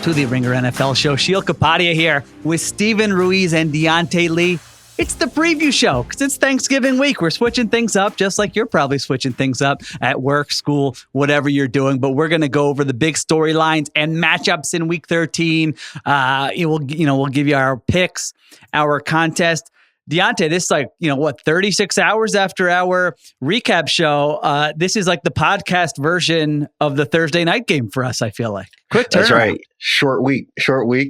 to the Ringer NFL show. Sheil Kapadia here with Steven Ruiz and Diante Lee. It's the preview show because it's Thanksgiving week. We're switching things up just like you're probably switching things up at work, school, whatever you're doing. But we're going to go over the big storylines and matchups in week 13. We'll give you our picks, our contest. Diante, this is 36 hours after our recap show. This is like the podcast version of the Thursday night game for us, I feel like. Quick turnaround. That's right. Short week.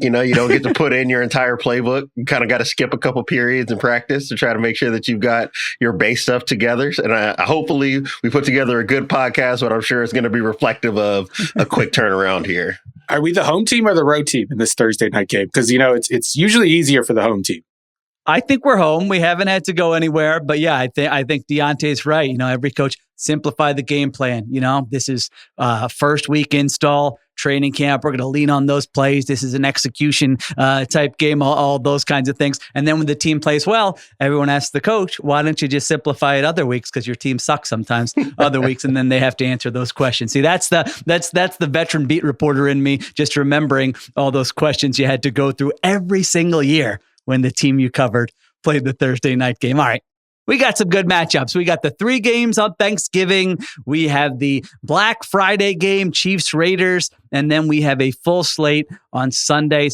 You don't get to put in your entire playbook. You kind of got to skip a couple periods in practice to try to make sure that you've got your base stuff together. And hopefully we put together a good podcast, but I'm sure it's going to be reflective of a quick turnaround here. Are we the home team or the road team in this Thursday night game? Because, it's usually easier for the home team. I think we're home. We haven't had to go anywhere, but yeah, I think Diante's right. Every coach simplify the game plan. This is first week install training camp. We're going to lean on those plays. This is an execution type game, all those kinds of things. And then when the team plays well, everyone asks the coach, why don't you just simplify it other weeks? Because your team sucks sometimes other weeks, and then they have to answer those questions. See, that's the veteran beat reporter in me, just remembering all those questions you had to go through every single year when the team you covered played the Thursday night game. All right, we got some good matchups. We got the 3 games on Thanksgiving. We have the Black Friday game, Chiefs-Raiders, and then we have a full slate on Sunday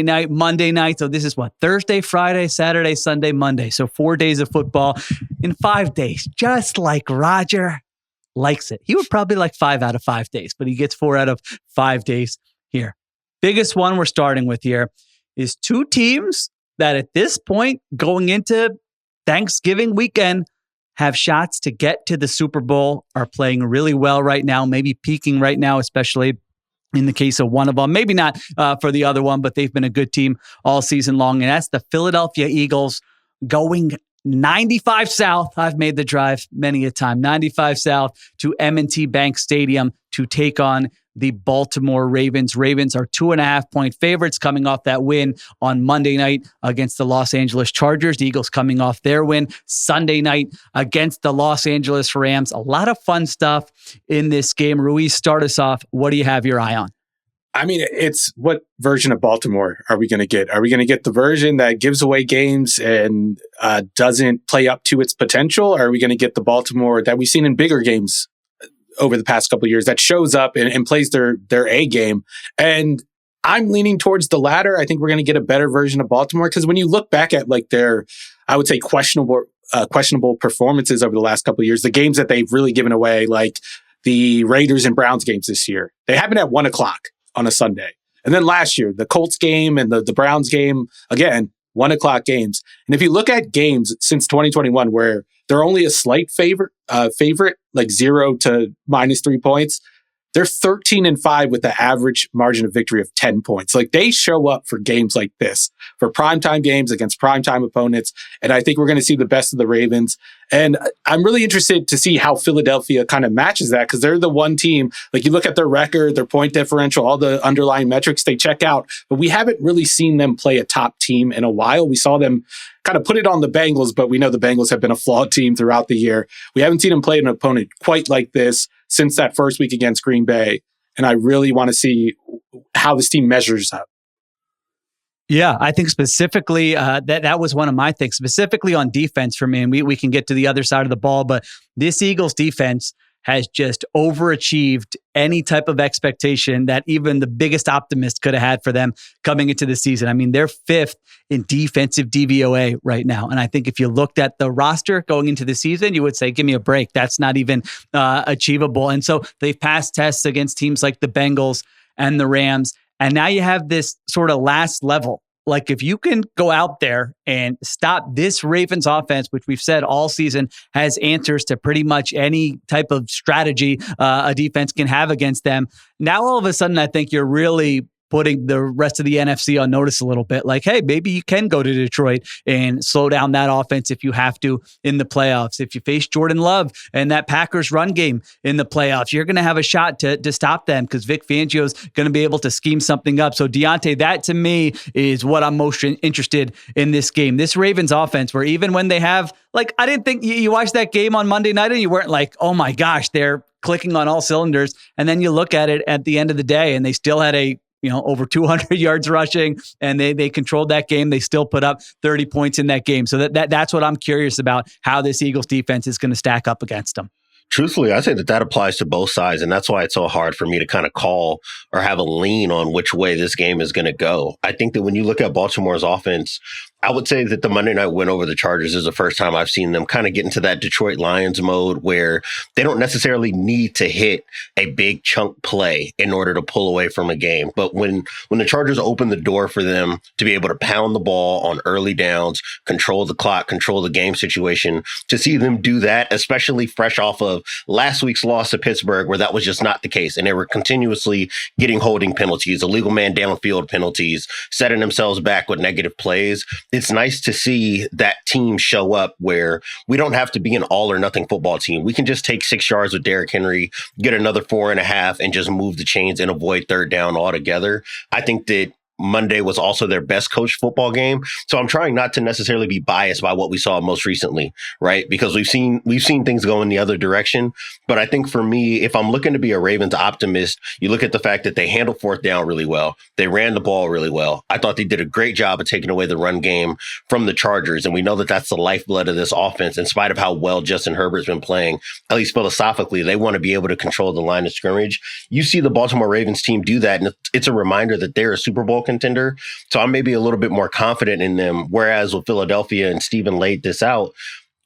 night, Monday night. So this is Thursday, Friday, Saturday, Sunday, Monday. So 4 days of football in 5 days, just like Roger likes it. He would probably like 5 out of 5 days, but he gets 4 out of 5 days here. Biggest one we're starting with here is 2 teams that at this point, going into Thanksgiving weekend, have shots to get to the Super Bowl, are playing really well right now, maybe peaking right now, especially in the case of one of them. Maybe not for the other one, but they've been a good team all season long. And that's the Philadelphia Eagles going 95 south. I've made the drive many a time. 95 south to M&T Bank Stadium to take on the Baltimore Ravens. Ravens are 2.5-point favorites coming off that win on Monday night against the Los Angeles Chargers. The Eagles coming off their win Sunday night against the Los Angeles Rams. A lot of fun stuff in this game. Ruiz, start us off. What do you have your eye on? I mean, it's what version of Baltimore are we going to get? Are we going to get the version that gives away games and doesn't play up to its potential? Or are we going to get the Baltimore that we've seen in bigger games over the past couple of years that shows up and plays their A game? And I'm leaning towards the latter. I think we're going to get a better version of Baltimore because when you look back at their, I would say, questionable performances over the last couple of years, the games that they've really given away, like the Raiders and Browns games this year, they happen at 1:00 on a Sunday. And then last year, the Colts game and the Browns game, again, 1:00 games. And if you look at games since 2021 where they're only a slight favorite, like 0 to -3 points, they're 13-5 with the average margin of victory of 10 points. Like, they show up for games like this, for primetime games against primetime opponents. And I think we're going to see the best of the Ravens. And I'm really interested to see how Philadelphia kind of matches that, because they're the one team, like, you look at their record, their point differential, all the underlying metrics, they check out. But we haven't really seen them play a top team in a while. We saw them kind of put it on the Bengals, but we know the Bengals have been a flawed team throughout the year. We haven't seen them play an opponent quite like this since that first week against Green Bay. And I really want to see how this team measures up. Yeah, I think specifically that was one of my things, specifically on defense for me. And we can get to the other side of the ball, but this Eagles defense has just overachieved any type of expectation that even the biggest optimist could have had for them coming into the season. I mean, they're 5th in defensive DVOA right now. And I think if you looked at the roster going into the season, you would say, give me a break. That's not even achievable. And so they've passed tests against teams like the Bengals and the Rams. And now you have this sort of last level. Like, if you can go out there and stop this Ravens offense, which we've said all season has answers to pretty much any type of strategy a defense can have against them. Now, all of a sudden, I think you're really putting the rest of the NFC on notice a little bit. Like, hey, maybe you can go to Detroit and slow down that offense if you have to in the playoffs. If you face Jordan Love and that Packers run game in the playoffs, you're going to have a shot to stop them because Vic Fangio's going to be able to scheme something up. So Diante, that to me is what I'm most interested in this game. This Ravens offense, where even when they have, like, I didn't think you watched that game on Monday night and you weren't like, oh my gosh, they're clicking on all cylinders. And then you look at it at the end of the day and they still had a over 200 yards rushing, and they controlled that game. They still put up 30 points in that game. So that's what I'm curious about, how this Eagles defense is going to stack up against them. Truthfully, I say that applies to both sides, and that's why it's so hard for me to kind of call or have a lean on which way this game is going to go. I think that when you look at Baltimore's offense, I would say that the Monday night win over the Chargers is the first time I've seen them kind of get into that Detroit Lions mode where they don't necessarily need to hit a big chunk play in order to pull away from a game. But when the Chargers open the door for them to be able to pound the ball on early downs, control the clock, control the game situation, to see them do that, especially fresh off of last week's loss to Pittsburgh, where that was just not the case. And they were continuously getting holding penalties, illegal man downfield penalties, setting themselves back with negative plays. It's nice to see that team show up where we don't have to be an all or nothing football team. We can just take 6 yards with Derrick Henry, get another 4.5, and just move the chains and avoid third down altogether. I think that Monday was also their best coached football game. So I'm trying not to necessarily be biased by what we saw most recently, right? Because we've seen things go in the other direction. But I think for me, if I'm looking to be a Ravens optimist, you look at the fact that they handled fourth down really well. They ran the ball really well. I thought they did a great job of taking away the run game from the Chargers. And we know that that's the lifeblood of this offense, in spite of how well Justin Herbert's been playing. At least philosophically, they want to be able to control the line of scrimmage. You see the Baltimore Ravens team do that, and it's a reminder that they're a Super Bowl contender. So I'm maybe a little bit more confident in them. Whereas with Philadelphia, and Stephen laid this out,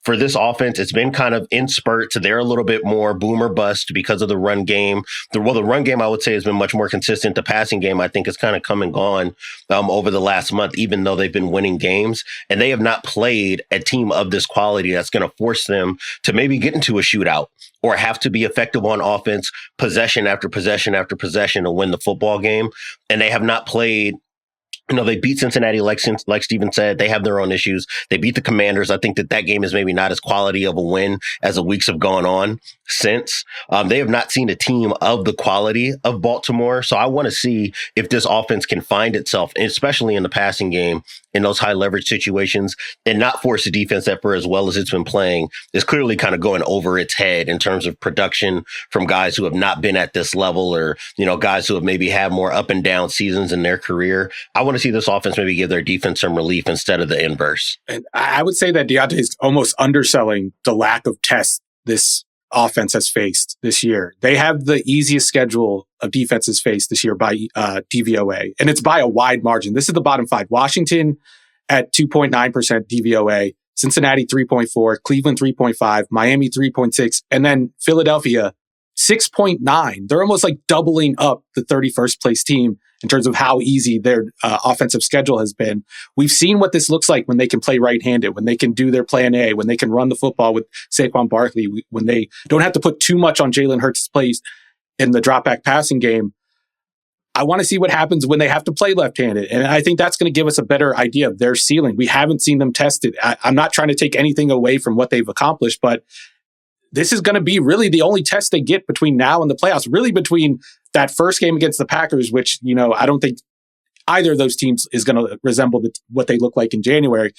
for this offense, it's been kind of in spurts. They're a little bit more boom or bust because of the run game. The run game, I would say, has been much more consistent. The passing game, I think, has kind of come and gone over the last month, even though they've been winning games. And they have not played a team of this quality that's going to force them to maybe get into a shootout or have to be effective on offense, possession after possession after possession to win the football game. And they have not played. They beat Cincinnati, like Steven said. They have their own issues. They beat the Commanders. I think that game is maybe not as quality of a win as the weeks have gone on since. They have not seen a team of the quality of Baltimore. So I want to see if this offense can find itself, especially in the passing game, in those high leverage situations, and not force a defense that, for as well as it's been playing, is clearly kind of going over its head in terms of production from guys who have not been at this level, or, guys who have maybe had more up and down seasons in their career. I want to see this offense maybe give their defense some relief instead of the inverse. And I would say that Diante is almost underselling the lack of tests this offense has faced this year. They have the easiest schedule of defenses faced this year by DVOA, and it's by a wide margin. This is the bottom 5. Washington at 2.9% DVOA, Cincinnati 3.4, Cleveland 3.5, Miami 3.6, and then Philadelphia 6.9. They're almost like doubling up the 31st place team in terms of how easy their offensive schedule has been. We've seen what this looks like when they can play right-handed, when they can do their plan A, when they can run the football with Saquon Barkley, when they don't have to put too much on Jalen Hurts' plays in the drop-back passing game. I want to see what happens when they have to play left-handed. And I think that's going to give us a better idea of their ceiling. We haven't seen them tested. I'm not trying to take anything away from what they've accomplished, but this is going to be really the only test they get between now and the playoffs, really between that first game against the Packers, which, I don't think either of those teams is going to resemble what they look like in January.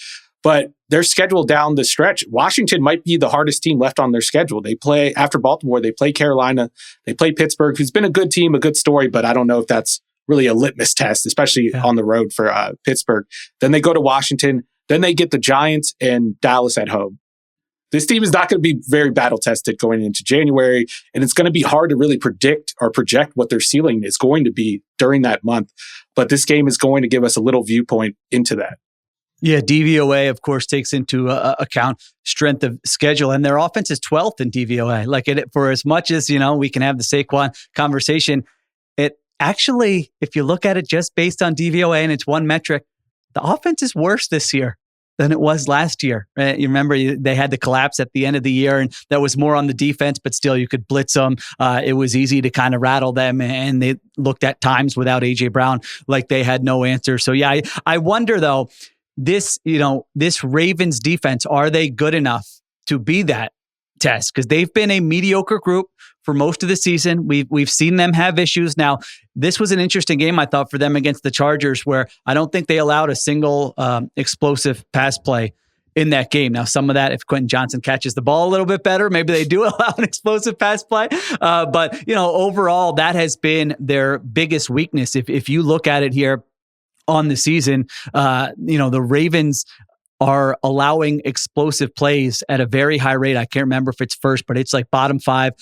But their schedule down the stretch, Washington might be the hardest team left on their schedule. They play, after Baltimore, they play Carolina, they play Pittsburgh, who's been a good team, a good story, but I don't know if that's really a litmus test, especially on the road for Pittsburgh. Then they go to Washington, then they get the Giants and Dallas at home. This team is not going to be very battle tested going into January, and it's going to be hard to really predict or project what their ceiling is going to be during that month. But this game is going to give us a little viewpoint into that. Yeah, DVOA, of course, takes into account strength of schedule, and their offense is 12th in DVOA. Like, for as much as, we can have the Saquon conversation, it actually, if you look at it just based on DVOA and it's one metric, the offense is worse this year than it was last year. Right? You remember they had the collapse at the end of the year, and that was more on the defense, but still you could blitz them. It was easy to kind of rattle them, and they looked at times without A.J. Brown like they had no answer. So yeah, I wonder though, this Ravens defense, are they good enough to be that test? Because they've been a mediocre group for most of the season. We've seen them have issues. Now, this was an interesting game, I thought, for them against the Chargers, where I don't think they allowed a single explosive pass play in that game. Now, some of that, if Quentin Johnson catches the ball a little bit better, maybe they do allow an explosive pass play. But, overall, that has been their biggest weakness. If you look at it here on the season, the Ravens are allowing explosive plays at a very high rate. I can't remember if it's first, but it's like bottom 5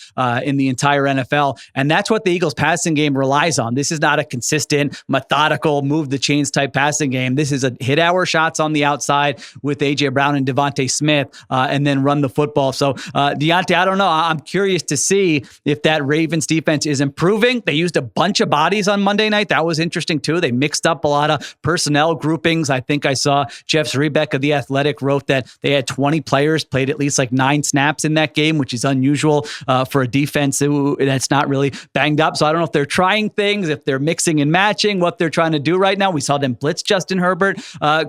in the entire NFL. And that's what the Eagles passing game relies on. This is not a consistent, methodical, move the chains type passing game. This is a hit our shots on the outside with A.J. Brown and Devontae Smith and then run the football. So Diante, I don't know. I'm curious to see if that Ravens defense is improving. They used a bunch of bodies on Monday night. That was interesting too. They mixed up a lot of personnel groupings. I think I saw Jeff Zrebiec of The Athletic wrote that they had 20 players played at least like 9 snaps in that game, which is unusual for a defense that's not really banged up. So I don't know if they're trying things, if they're mixing and matching what they're trying to do right now. We saw them blitz Justin Herbert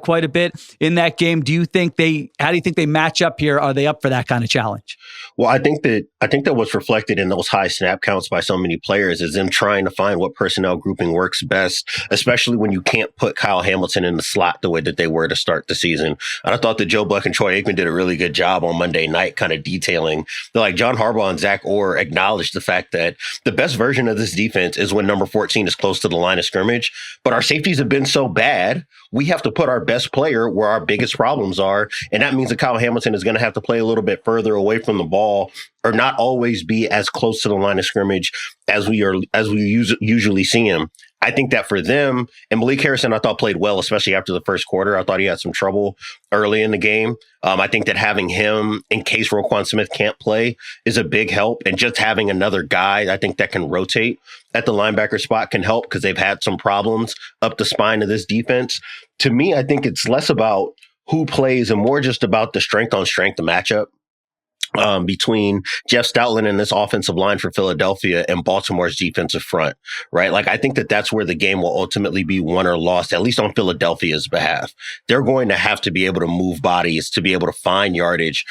quite a bit in that game. How do you think they match up here? Are they up for that kind of challenge? Well, I think that what's reflected in those high snap counts by so many players is them trying to find what personnel grouping works best, especially when you can't put Kyle Hamilton in the slot the way that they were to start the season. And I thought that Joe Buck and Troy Aikman did a really good job on Monday night, kind of detailing like John Harbaugh and Zach Orr acknowledged the fact that the best version of this defense is when number 14 is close to the line of scrimmage. But our safeties have been so bad, we have to put our best player where our biggest problems are. And that means that Kyle Hamilton is going to have to play a little bit further away from the ball or not always be as close to the line of scrimmage as we usually see him. I think that for them, and Malik Harrison, I thought played well, especially after the first quarter. I thought he had some trouble early in the game. I think that having him, in case Roquan Smith can't play, is a big help. And just having another guy, I think that can rotate at the linebacker spot can help because they've had some problems up the spine of this defense. To me, I think it's less about who plays and more just about the strength on strength, the matchup. Between Jeff Stoutland and this offensive line for Philadelphia and Baltimore's defensive front, right? Like, I think that that's where the game will ultimately be won or lost, at least on Philadelphia's behalf. They're going to have to be able to move bodies to be able to find yardage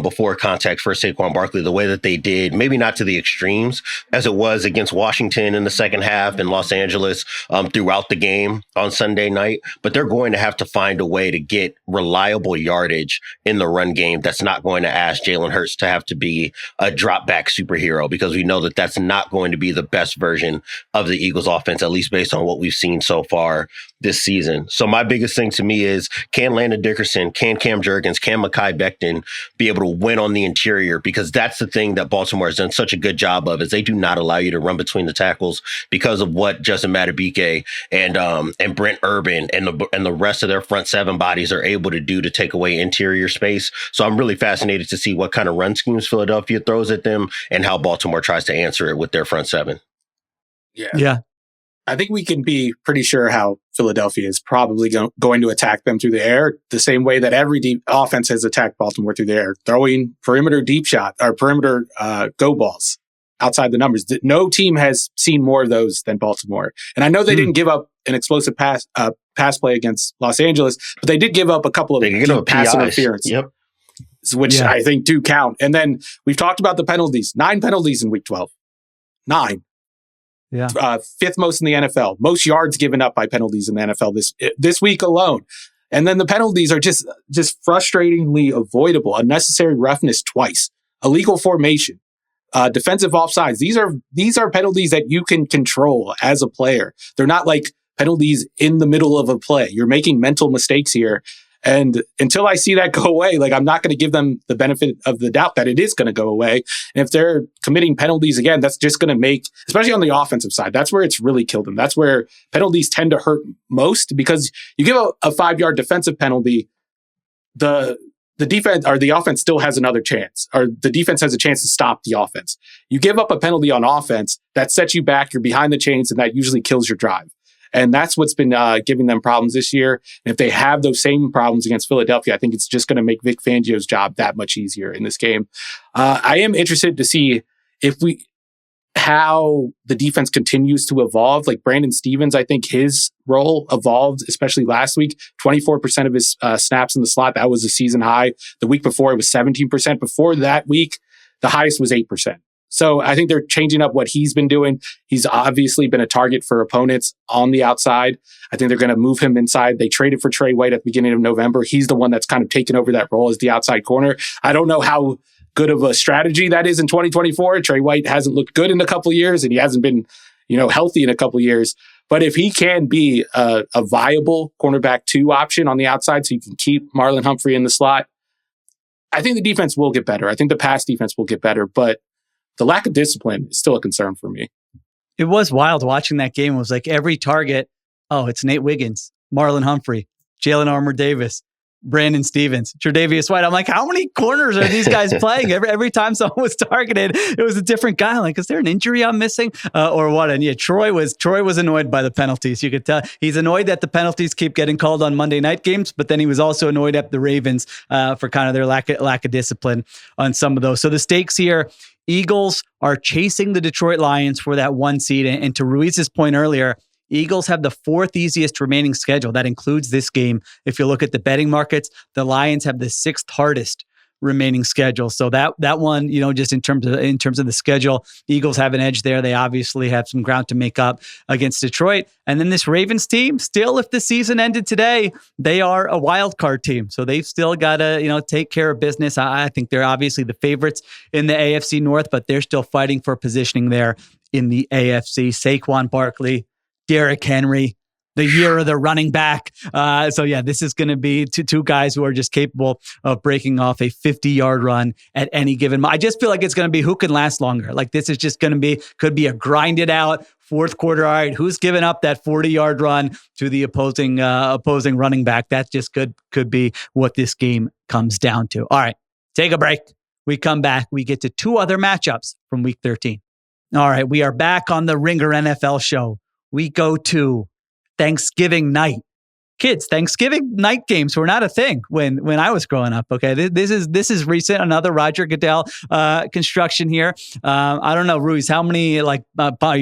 before contact for Saquon Barkley the way that they did, maybe not to the extremes as it was against Washington in the second half in Los Angeles throughout the game on Sunday night, but they're going to have to find a way to get reliable yardage in the run game that's not going to ask Jalen Hurts to have to be a drop back superhero, because we know that that's not going to be the best version of the Eagles offense, at least based on what we've seen so far this season. So my biggest thing to me is, can Landon Dickerson, can Cam Jurgens, can Mekhi Becton be able to win on the interior? Because that's the thing that Baltimore has done such a good job of, is they do not allow you to run between the tackles because of what Justin Madubuike and Brent Urban and the rest of their front 7 bodies are able to do to take away interior space. So I'm really fascinated to see what kind of run schemes Philadelphia throws at them and how Baltimore tries to answer it with their front 7. Yeah. I think we can be pretty sure how Philadelphia is probably going to attack them through the air, the same way that every offense has attacked Baltimore through the air, throwing perimeter deep shot or perimeter go balls outside the numbers. No team has seen more of those than Baltimore. And I know they didn't give up an explosive pass play against Los Angeles, but they did give up a couple of pass interference. Yep. Which I think do count. And then we've talked about the penalties. 9 penalties in week 12. 9. Yeah. 5th most in the NFL. Most yards given up by penalties in the NFL this week alone. And then the penalties are just frustratingly avoidable. Unnecessary roughness twice. Illegal formation. Defensive offsides. These are penalties that you can control as a player. They're not like penalties in the middle of a play. You're making mental mistakes here. And until I see that go away, like, I'm not going to give them the benefit of the doubt that it is going to go away. And if they're committing penalties again, that's just going to make, especially on the offensive side, that's where it's really killed them. That's where penalties tend to hurt most, because you give a 5-yard defensive penalty, the defense or the offense still has another chance, or the defense has a chance to stop the offense. You give up a penalty on offense, that sets you back, you're behind the chains, and that usually kills your drive. And that's what's been giving them problems this year. And if they have those same problems against Philadelphia, I think it's just going to make Vic Fangio's job that much easier in this game. I am interested to see how the defense continues to evolve. Like Brandon Stevens, I think his role evolved, especially last week. 24% of his snaps in the slot. That was a season high. The week before, it was 17%. Before that week, the highest was 8%. So I think they're changing up what he's been doing. He's obviously been a target for opponents on the outside. I think they're going to move him inside. They traded for Trey White at the beginning of November. He's the one that's kind of taken over that role as the outside corner. I don't know how good of a strategy that is in 2024. Trey White hasn't looked good in a couple of years, and he hasn't been, healthy in a couple of years. But if he can be a viable cornerback 2 option on the outside, so you can keep Marlon Humphrey in the slot, I think the defense will get better. I think the pass defense will get better, but the lack of discipline is still a concern for me. It was wild watching that game. It was like every target, it's Nate Wiggins, Marlon Humphrey, Jalen Armour-Davis, Brandon Stevens, Tre'Davious White. I'm like, how many corners are these guys playing? Every time someone was targeted, it was a different guy. I'm like, is there an injury I'm missing or what? And yeah, Troy was annoyed by the penalties. You could tell he's annoyed that the penalties keep getting called on Monday night games, but then he was also annoyed at the Ravens for kind of their lack of discipline on some of those. So the stakes here, Eagles are chasing the Detroit Lions for that 1 seed. And to Ruiz's point earlier, Eagles have the 4th easiest remaining schedule. That includes this game. If you look at the betting markets, the Lions have the 6th hardest remaining schedule. So that one, just in terms of the schedule, Eagles have an edge there. They obviously have some ground to make up against Detroit. And then this Ravens team, still, if the season ended today, they are a wild card team. So they've still got to, take care of business. I think they're obviously the favorites in the AFC North, but they're still fighting for positioning there in the AFC. Saquon Barkley, Derrick Henry, the year of the running back. So yeah, this is going to be two guys who are just capable of breaking off a 50-yard run at any given moment. I just feel like it's going to be who can last longer. Like this is just going to could be a grinded out fourth quarter. All right, who's given up that 40-yard run to the opposing running back? That just could be what this game comes down to. All right, take a break. We come back. We get to 2 other matchups from Week 13. All right, we are back on the Ringer NFL show. We go to Thanksgiving night. Kids, Thanksgiving night games were not a thing when I was growing up. Okay, this is recent. Another Roger Goodell construction here. I don't know, Ruiz, how many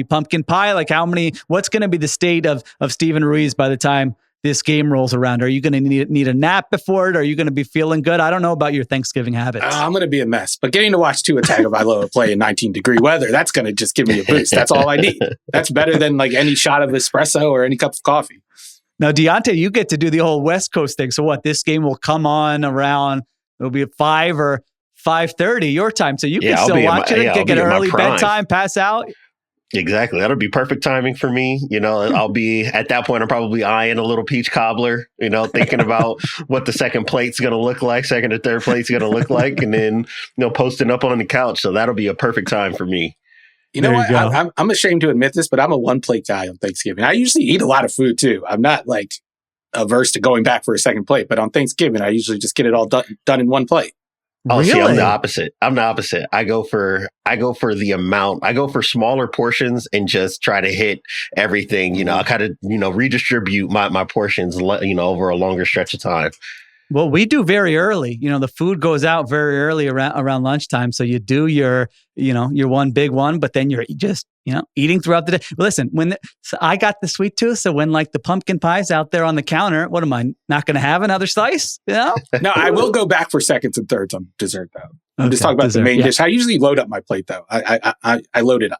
pumpkin pie? Like how many? What's going to be the state of Steven Ruiz by the time this game rolls around? Are you going to need a nap before it? Are you going to be feeling good? I don't know about your Thanksgiving habits. I'm going to be a mess, but getting to watch Tua Tagovailoa play in 19-degree weather, that's going to just give me a boost. That's all I need. That's better than like any shot of espresso or any cup of coffee. Now, Diante, you get to do the whole West Coast thing. So what? This game will come on around, it'll be at 5 or 5:30 your time. So you can still watch it, get an early bedtime, pass out. Exactly. That'll be perfect timing for me. I'll be at that point, I'm probably eyeing a little peach cobbler, thinking about what the second plate's going to look like, second or third plate's going to look like, and then, posting up on the couch. So that'll be a perfect time for me. You know what? I'm ashamed to admit this, but I'm a 1-plate guy on Thanksgiving. I usually eat a lot of food too. I'm not like averse to going back for a second plate, but on Thanksgiving, I usually just get it all done in 1 plate. Oh, really? See, I'm the opposite. I go for the amount. I go for smaller portions and just try to hit everything. I kind of, redistribute my portions, over a longer stretch of time. Well, we do very early. The food goes out very early around lunchtime. So you do your one big one, but then you're just, eating throughout the day. Listen, so I got the sweet tooth. So when like the pumpkin pie's out there on the counter, what am I not going to have another slice? No, I will go back for seconds and thirds on dessert though. I'm just talking about the main dish. I usually load up my plate though. I load it up.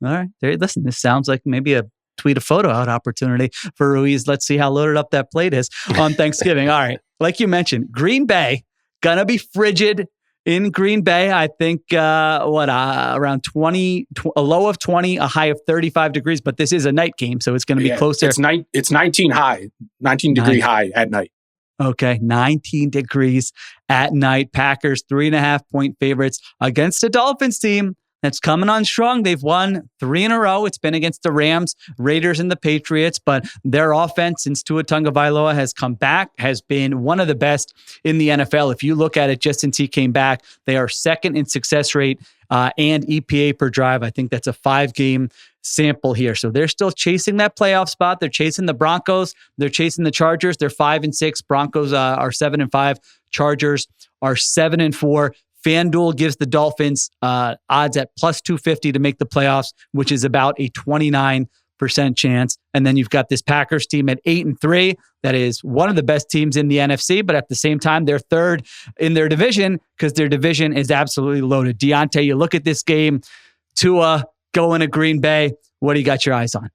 All right. Listen, this sounds like maybe a tweet a photo out opportunity for Ruiz. Let's see how loaded up that plate is on Thanksgiving. All right. Like you mentioned, Green Bay, gonna be frigid in Green Bay. I think, around 20, a low of 20, a high of 35 degrees, but this is a night game, so it's going to be closer. It's 19 degree high at night. Okay, 19 degrees at night. Packers, 3.5-point favorites against a Dolphins team that's coming on strong. They've won 3 in a row. It's been against the Rams, Raiders, and the Patriots, but their offense since Tua Tagovailoa has come back has been one of the best in the NFL. If you look at it just since he came back, they are second in success rate and EPA per drive. I think that's a 5-game sample here. So they're still chasing that playoff spot. They're chasing the Broncos. They're chasing the Chargers. They're 5-6. Broncos are 7-5. Chargers are 7-4. FanDuel gives the Dolphins odds at plus 250 to make the playoffs, which is about a 29% chance. And then you've got this Packers team at 8-3. That is one of the best teams in the NFC, but at the same time, they're third in their division because their division is absolutely loaded. Diante, you look at this game, Tua going to Green Bay. What do you got your eyes on?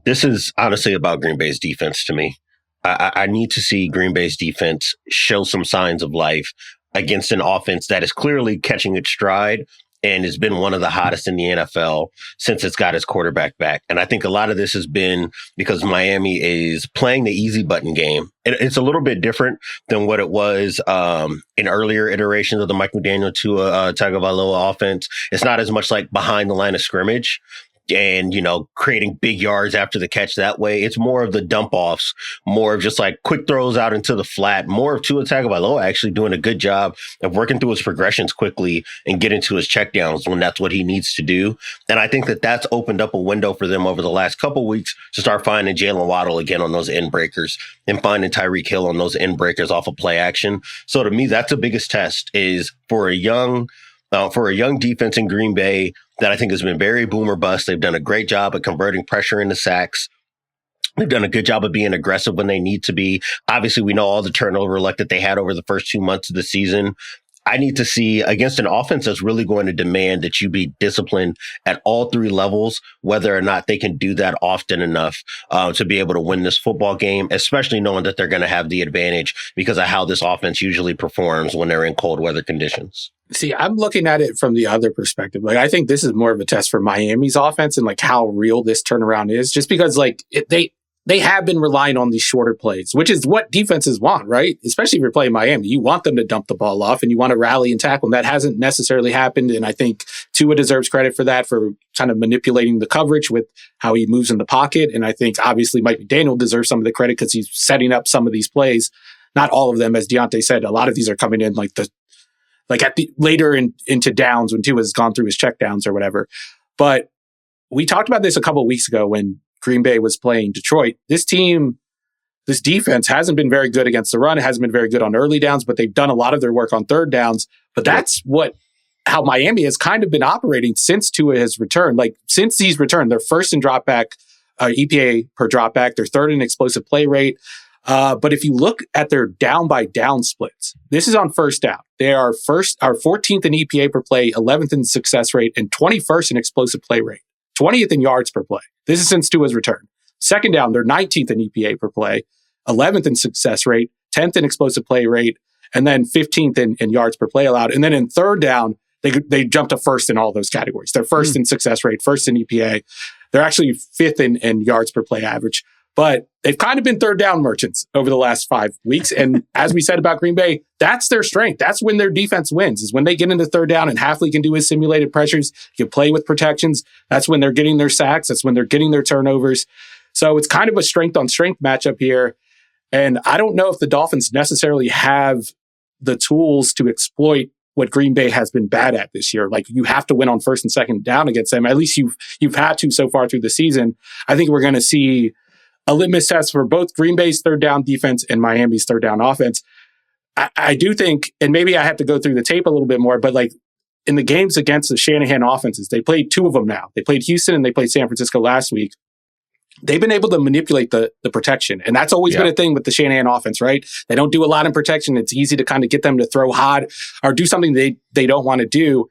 This is honestly about Green Bay's defense to me. I need to see Green Bay's defense show some signs of life against an offense that is clearly catching its stride and has been one of the hottest in the NFL since it's got its quarterback back. And I think a lot of this has been because Miami is playing the easy button game. It's a little bit different than what it was in earlier iterations of the Mike McDaniel Tua Tagovailoa offense. It's not as much like behind the line of scrimmage and, creating big yards after the catch that way. It's more of the dump offs, more of just like quick throws out into the flat, more of Tua Tagovailoa actually doing a good job of working through his progressions quickly and getting to his checkdowns when that's what he needs to do. And I think that that's opened up a window for them over the last couple of weeks to start finding Jalen Waddle again on those end breakers and finding Tyreek Hill on those end breakers off of play action. So to me, that's the biggest test is for a young defense in Green Bay that I think has been very boom or bust. They've done a great job of converting pressure into sacks. They've done a good job of being aggressive when they need to be. Obviously, we know all the turnover luck that they had over the first 2 months of the season. I need to see against an offense that's really going to demand that you be disciplined at all three levels, whether or not they can do that often enough to be able to win this football game, especially knowing that they're going to have the advantage because of how this offense usually performs when they're in cold weather conditions. See, I'm looking at it from the other perspective. Like, I think this is more of a test for Miami's offense and like how real this turnaround is, just because they have been relying on these shorter plays, which is what defenses want, right? Especially if you're playing Miami. You want them to dump the ball off and you want to rally and tackle. And that hasn't necessarily happened. And I think Tua deserves credit for that, for kind of manipulating the coverage with how he moves in the pocket. And I think obviously Mike McDaniel deserves some of the credit because he's setting up some of these plays. Not all of them, as Diante said. A lot of these are coming in later into downs when Tua has gone through his check downs or whatever. But we talked about this a couple of weeks ago when Green Bay was playing Detroit. This defense hasn't been very good against the run. It hasn't been very good on early downs, but they've done a lot of their work on third downs. But that's how Miami has kind of been operating since Tua has returned. Like, since he's returned, they're first in dropback, EPA per dropback. They're third in explosive play rate. But if you look at their down by down splits, this is on first down. They are 14th in EPA per play, 11th in success rate, and 21st in explosive play rate, 20th in yards per play. This is since Tua's return. Second down, they're 19th in EPA per play, 11th in success rate, 10th in explosive play rate, and then 15th in yards per play allowed. And then in third down, they jump to first in all those categories. They're first in success rate, first in EPA. They're actually fifth in yards per play average. But they've kind of been third down merchants over the last 5 weeks. And as we said about Green Bay, that's their strength. That's when their defense wins, is when they get into third down and Halfley can do his simulated pressures. He can play with protections. That's when they're getting their sacks. That's when they're getting their turnovers. So it's kind of a strength on strength matchup here. And I don't know if the Dolphins necessarily have the tools to exploit what Green Bay has been bad at this year. Like, you have to win on first and second down against them. At least you've had to so far through the season. I think we're going to see a litmus test for both Green Bay's third down defense and Miami's third down offense. I do think, and maybe I have to go through the tape a little bit more, but like in the games against the Shanahan offenses, they played two of them now. They played Houston and they played San Francisco last week. They've been able to manipulate the protection. And that's always been a thing with the Shanahan offense, right? They don't do a lot in protection. It's easy to kind of get them to throw hard or do something they don't want to do.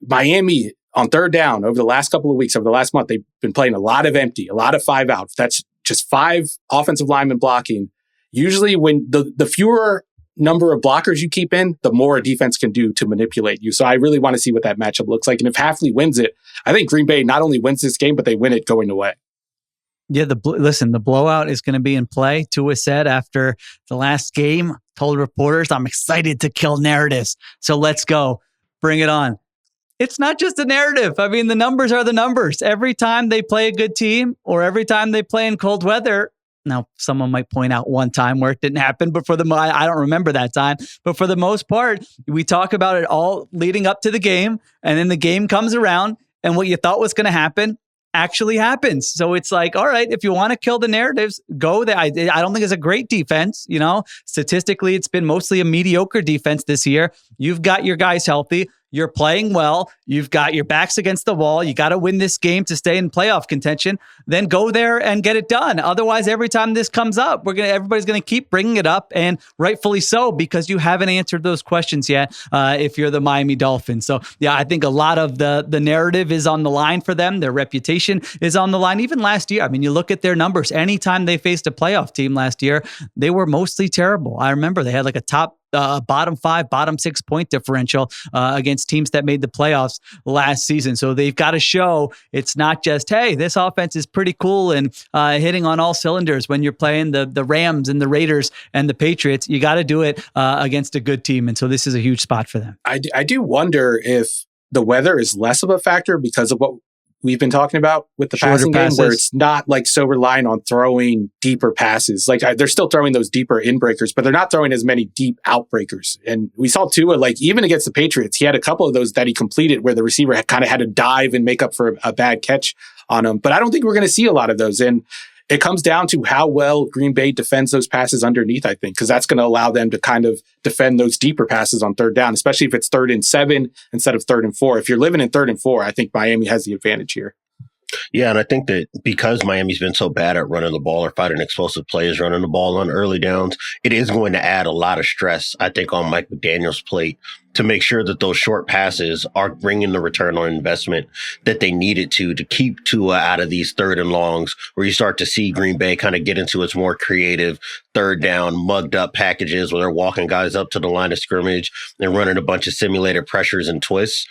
Miami, on third down, over the last couple of weeks, over the last month, they've been playing a lot of empty, a lot of 5 out. That's just 5 offensive linemen blocking. Usually when the fewer number of blockers you keep in, the more a defense can do to manipulate you. So I really want to see what that matchup looks like. And if Halfley wins it, I think Green Bay not only wins this game, but they win it going away. Yeah, the blowout is going to be in play. Tua said after the last game, told reporters, I'm excited to kill narratives. So let's go. Bring it on. It's not just a narrative. I mean, the numbers are the numbers. Every time they play a good team or every time they play in cold weather. Now, someone might point out one time where it didn't happen, but I don't remember that time. But for the most part, we talk about it all leading up to the game, and then the game comes around, and what you thought was going to happen actually happens. So it's like, all right, if you want to kill the narratives, go there. I don't think it's a great defense. Statistically, it's been mostly a mediocre defense this year. You've got your guys healthy. You're playing well. You've got your backs against the wall. You got to win this game to stay in playoff contention. Then go there and get it done. Otherwise, every time this comes up, everybody's going to keep bringing it up, and rightfully so, because you haven't answered those questions yet. If you're the Miami Dolphins, so yeah, I think a lot of the narrative is on the line for them. Their reputation is on the line. Even last year, I mean, you look at their numbers. Anytime they faced a playoff team last year, they were mostly terrible. I remember they had like a bottom 5, bottom 6 point differential against teams that made the playoffs last season. So they've got to show it's not just, hey, this offense is pretty cool and hitting on all cylinders when you're playing the Rams and the Raiders and the Patriots. You got to do it against a good team. And so this is a huge spot for them. I do wonder if the weather is less of a factor because of what we've been talking about with the passing game, where it's not like so reliant on throwing deeper passes. Like they're still throwing those deeper inbreakers, but they're not throwing as many deep outbreakers. And we saw Tua, like even against the Patriots, he had a couple of those that he completed where the receiver kind of had to dive and make up for a bad catch on him. But I don't think we're going to see a lot of those. And it comes down to how well Green Bay defends those passes underneath, I think, because that's going to allow them to kind of defend those deeper passes on third down, especially if it's 3rd and 7 instead of 3rd and 4. If you're living in 3rd and 4, I think Miami has the advantage here. Yeah, and I think that because Miami's been so bad at running the ball or fighting explosive plays running the ball on early downs, it is going to add a lot of stress, I think, on Mike McDaniel's plate to make sure that those short passes are bringing the return on investment that they needed to keep Tua out of these 3rd and longs, where you start to see Green Bay kind of get into its more creative 3rd down, mugged up packages where they're walking guys up to the line of scrimmage and running a bunch of simulated pressures and twists.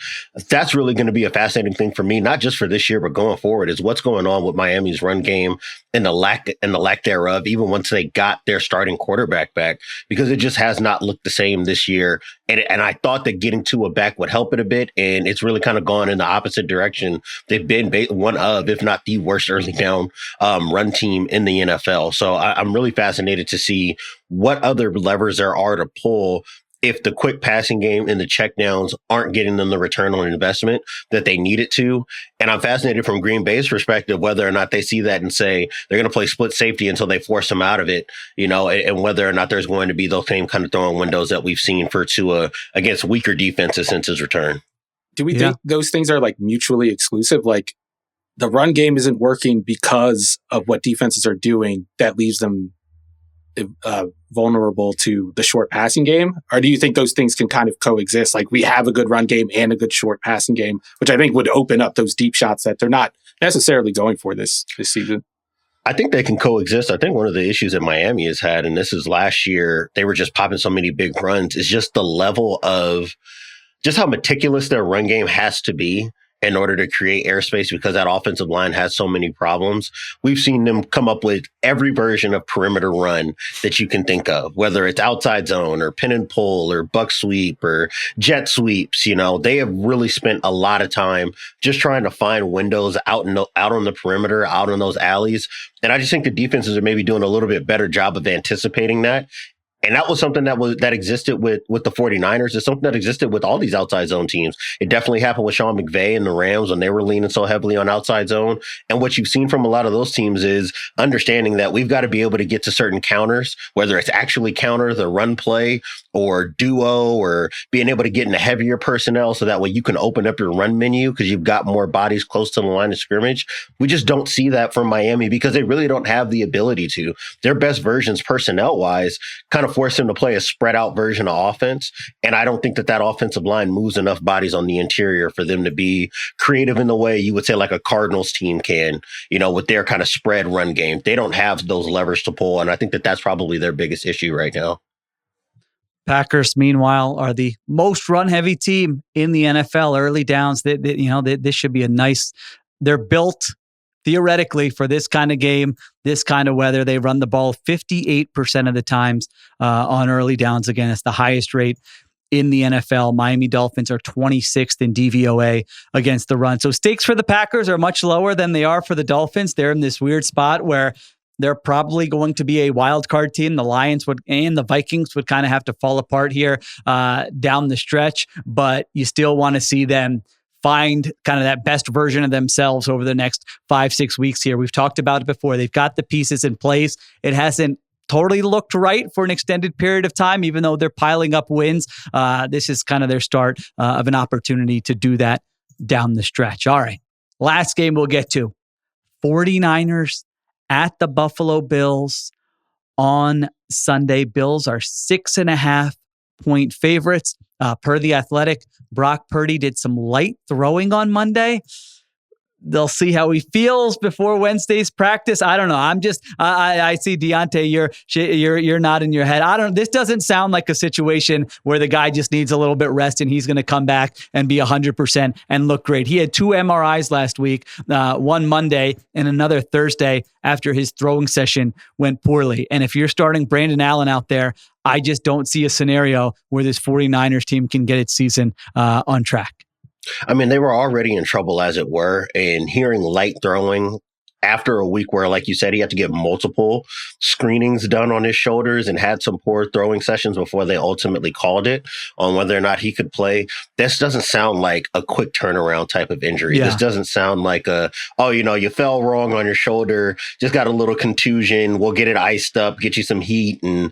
That's really going to be a fascinating thing for me, not just for this year, but going forward, is what's going on with Miami's run game and the lack thereof, even once they got their starting quarterback back, because it just has not looked the same this year. And I thought that getting Tua back would help it a bit, and it's really kind of gone in the opposite direction. They've been one of, if not the worst early down run team in the NFL. So I'm really fascinated to see what other levers there are to pull if the quick passing game and the checkdowns aren't getting them the return on investment that they need it to. And I'm fascinated from Green Bay's perspective, whether or not they see that and say they're going to play split safety until they force them out of it, and whether or not there's going to be those same kind of throwing windows that we've seen for Tua against weaker defenses since his return. Do we think those things are like mutually exclusive? Like the run game isn't working because of what defenses are doing that leaves them vulnerable to the short passing game? Or do you think those things can kind of coexist? Like we have a good run game and a good short passing game, which I think would open up those deep shots that they're not necessarily going for this season. I think they can coexist. I think one of the issues that Miami has had, and this is last year, they were just popping so many big runs, is just the level of just how meticulous their run game has to be in order to create airspace, because that offensive line has so many problems. We've seen them come up with every version of perimeter run that you can think of, whether it's outside zone or pin and pull or buck sweep or jet sweeps. They have really spent a lot of time just trying to find windows out on the perimeter, out in those alleys. And I just think the defenses are maybe doing a little bit better job of anticipating that. And that was something that existed with the 49ers. It's something that existed with all these outside zone teams. It definitely happened with Sean McVay and the Rams when they were leaning so heavily on outside zone. And what you've seen from a lot of those teams is understanding that we've got to be able to get to certain counters, whether it's actually counter the run play or duo, or being able to get into heavier personnel so that way you can open up your run menu because you've got more bodies close to the line of scrimmage. We just don't see that from Miami because they really don't have the ability to. Their best versions personnel-wise kind of force him to play a spread out version of offense. And I don't think that offensive line moves enough bodies on the interior for them to be creative in the way you would say like a Cardinals team can, with their kind of spread run game. They don't have those levers to pull. And I think that that's probably their biggest issue right now. Packers, meanwhile, are the most run-heavy team in the NFL. Early downs, this should be a nice. They're built theoretically for this kind of game, this kind of weather. They run the ball 58% of the times on early downs. Again, it's the highest rate in the NFL. Miami Dolphins are 26th in DVOA against the run. So stakes for the Packers are much lower than they are for the Dolphins. They're in this weird spot where they're probably going to be a wild card team. The Lions and the Vikings would kind of have to fall apart here down the stretch, but you still want to see them find kind of that best version of themselves over the next 5-6 weeks here. We've talked about it before. They've got the pieces in place. It hasn't totally looked right for an extended period of time, even though they're piling up wins. This is kind of their start of an opportunity to do that down the stretch. All right. Last game we'll get to. 49ers at the Buffalo Bills on Sunday. Bills are 6.5-point favorites. Per The Athletic, Brock Purdy did some light throwing on Monday. They'll see how he feels before Wednesday's practice. I don't know. I see Diante. You're nodding your head. This doesn't sound like a situation where the guy just needs a little bit rest and he's going to come back and be 100% and look great. He had 2 MRIs last week, one Monday and another Thursday after his throwing session went poorly. And if you're starting Brandon Allen out there, I just don't see a scenario where this 49ers team can get its season on track. I mean, they were already in trouble as it were, and hearing light throwing after a week where, like you said, he had to get multiple screenings done on his shoulders and had some poor throwing sessions before they ultimately called it on whether or not he could play. This doesn't sound like a quick turnaround type of injury. Yeah. This doesn't sound like you fell wrong on your shoulder, just got a little contusion. We'll get it iced up, get you some heat and,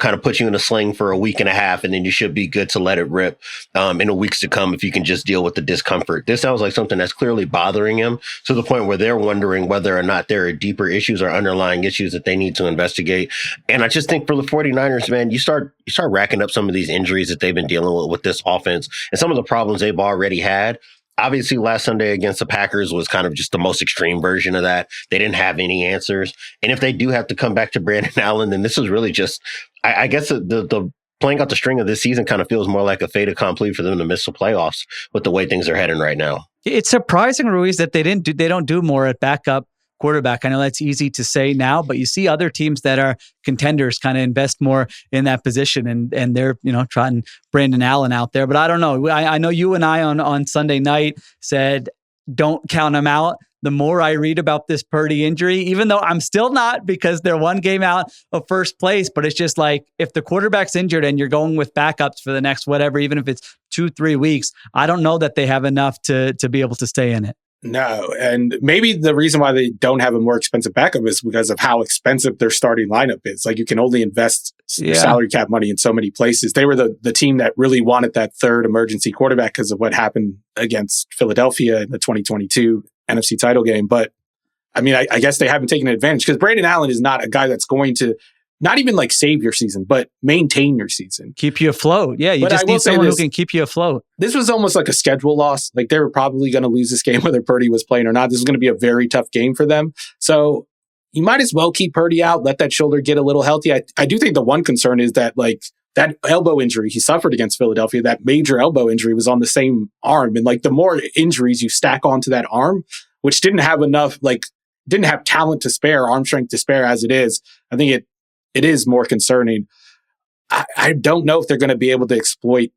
kind of put you in a sling for a week and a half, and then you should be good to let it rip in the weeks to come if you can just deal with the discomfort. This sounds like something that's clearly bothering him to the point where they're wondering whether or not there are deeper issues or underlying issues that they need to investigate. And I just think for the 49ers, man, you start racking up some of these injuries that they've been dealing with this offense and some of the problems they've already had. Obviously, last Sunday against the Packers was kind of just the most extreme version of that. They didn't have any answers. And if they do have to come back to Brandon Allen, then this is really just, I guess the playing out the string of this season kind of feels more like a fait accompli for them to miss the playoffs with the way things are heading right now. It's surprising, Ruiz, that they don't do more at backup quarterback. I know that's easy to say now, but you see other teams that are contenders kind of invest more in that position, and they're trotting Brandon Allen out there. But I don't know. I know you and I on Sunday night said don't count him out. The more I read about this Purdy injury, even though I'm still not, because they're one game out of first place, but it's just like if the quarterback's injured and you're going with backups for the next whatever, even if it's 2-3 weeks, I don't know that they have enough to be able to stay in it. No, and maybe the reason why they don't have a more expensive backup is because of how expensive their starting lineup is. Like, you can only invest salary cap money in so many places. They were the team that really wanted that third emergency quarterback because of what happened against Philadelphia in the 2022 NFC title game. But I mean, I guess they haven't taken advantage because Brandon Allen is not a guy that's going to not even like save your season, but maintain your season. Keep you afloat. Yeah, you just need someone who can keep you afloat. This was almost like a schedule loss. Like, they were probably going to lose this game whether Purdy was playing or not. This is going to be a very tough game for them. So you might as well keep Purdy out, let that shoulder get a little healthy. I do think the one concern is that, like, that elbow injury he suffered against Philadelphia, that major elbow injury was on the same arm. And like, the more injuries you stack onto that arm, which didn't have enough, like, didn't have talent to spare, arm strength to spare as it is, I think it is more concerning. I don't know if they're going to be able to exploit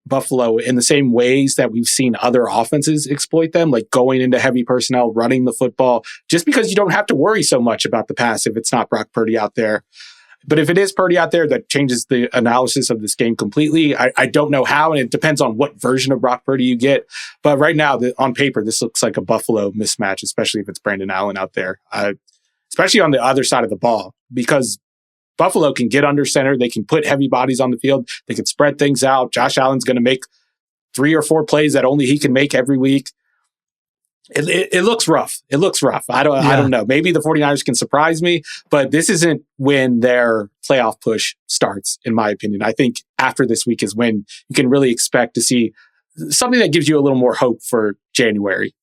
Buffalo in the same ways that we've seen other offenses exploit them, like going into heavy personnel, running the football, just because you don't have to worry so much about the pass if it's not Brock Purdy out there. But if it is Purdy out there, that changes the analysis of this game completely. I don't know how, and it depends on what version of Brock Purdy you get. But right now, on paper, this looks like a Buffalo mismatch, especially if it's Brandon Allen out there, especially on the other side of the ball, because Buffalo can get under center. They can put heavy bodies on the field. They can spread things out. Josh Allen's going to make 3 or 4 plays that only he can make every week. It looks rough. It looks rough. I don't know. Maybe the 49ers can surprise me, but this isn't when their playoff push starts, in my opinion. I think after this week is when you can really expect to see something that gives you a little more hope for January.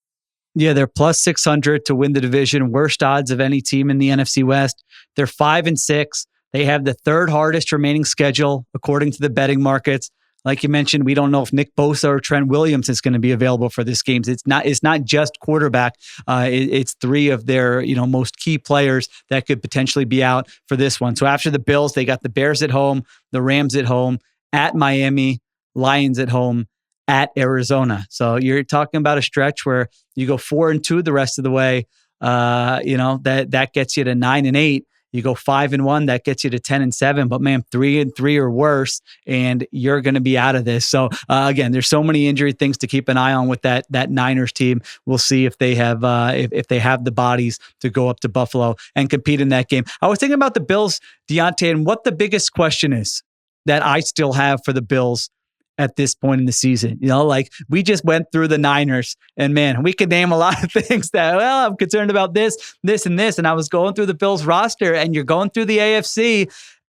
Yeah, they're plus 600 to win the division. Worst odds of any team in the NFC West. They're 5-6. They have the third hardest remaining schedule, according to the betting markets. Like you mentioned, we don't know if Nick Bosa or Trent Williams is going to be available for this game. It's not just quarterback. It's 3 of their most key players that could potentially be out for this one. So after the Bills, they got the Bears at home, the Rams at home, at Miami, Lions at home, at Arizona. So you're talking about a stretch where you go 4-2 the rest of the way. That gets you to 9-8. You go 5-1, that gets you to 10-7. But man, 3-3 or worse, and you're going to be out of this. So again, there's so many injury things to keep an eye on with that Niners team. We'll see if they have if they have the bodies to go up to Buffalo and compete in that game. I was thinking about the Bills, Diante, and what the biggest question is that I still have for the Bills at this point in the season. Like we just went through the Niners, and man, we could name a lot of things that, well, I'm concerned about this, and this. And I was going through the Bills roster, and you're going through the AFC,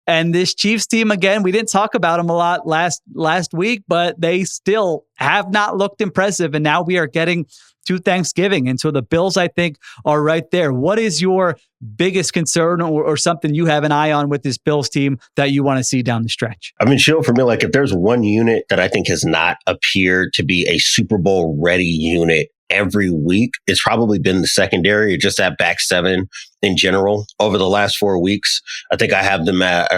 and this Chiefs team, again, we didn't talk about them a lot last week, but they still have not looked impressive. And now we are getting to Thanksgiving. And so the Bills, I think, are right there. What is your biggest concern or something you have an eye on with this Bills team that you want to see down the stretch? I mean, Sheil, for me, like if there's one unit that I think has not appeared to be a Super Bowl ready unit every week, it's probably been the secondary or just that back seven in general over the last 4 weeks. I think I have them at,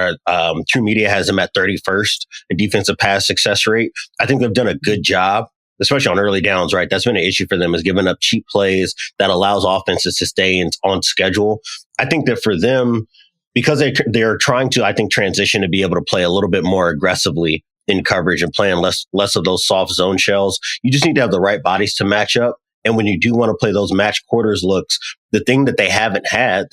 True Media has them at 31st in defensive pass success rate. I think they've done a good job, especially on early downs, right? That's been an issue for them, is giving up cheap plays that allows offenses to stay on schedule. I think that for them, because they're trying to, I think, transition to be able to play a little bit more aggressively in coverage and playing less of those soft zone shells, you just need to have the right bodies to match up. And when you do want to play those match quarters looks, the thing that they haven't had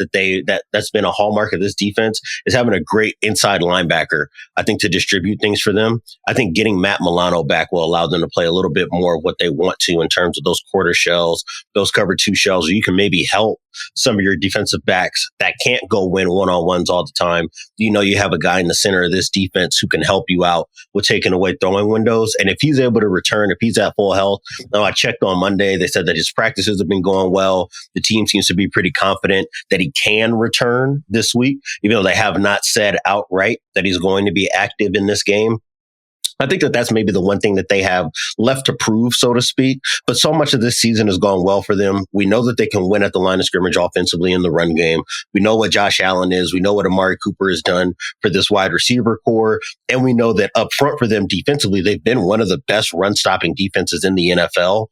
that's been a hallmark of this defense is having a great inside linebacker, I think, to distribute things for them. I think getting Matt Milano back will allow them to play a little bit more of what they want to in terms of those quarter shells, those cover two shells, where you can maybe help some of your defensive backs that can't go win one-on-ones all the time. You have a guy in the center of this defense who can help you out with taking away throwing windows. And if he's able to return, if he's at full health, I checked on Monday, they said that his practices have been going well. The team seems to be pretty confident that he can return this week, even though they have not said outright that he's going to be active in this game. I think that that's maybe the one thing that they have left to prove, so to speak. But so much of this season has gone well for them. We know that they can win at the line of scrimmage offensively in the run game. We know what Josh Allen is. We know what Amari Cooper has done for this wide receiver core. And we know that up front for them defensively, they've been one of the best run-stopping defenses in the NFL.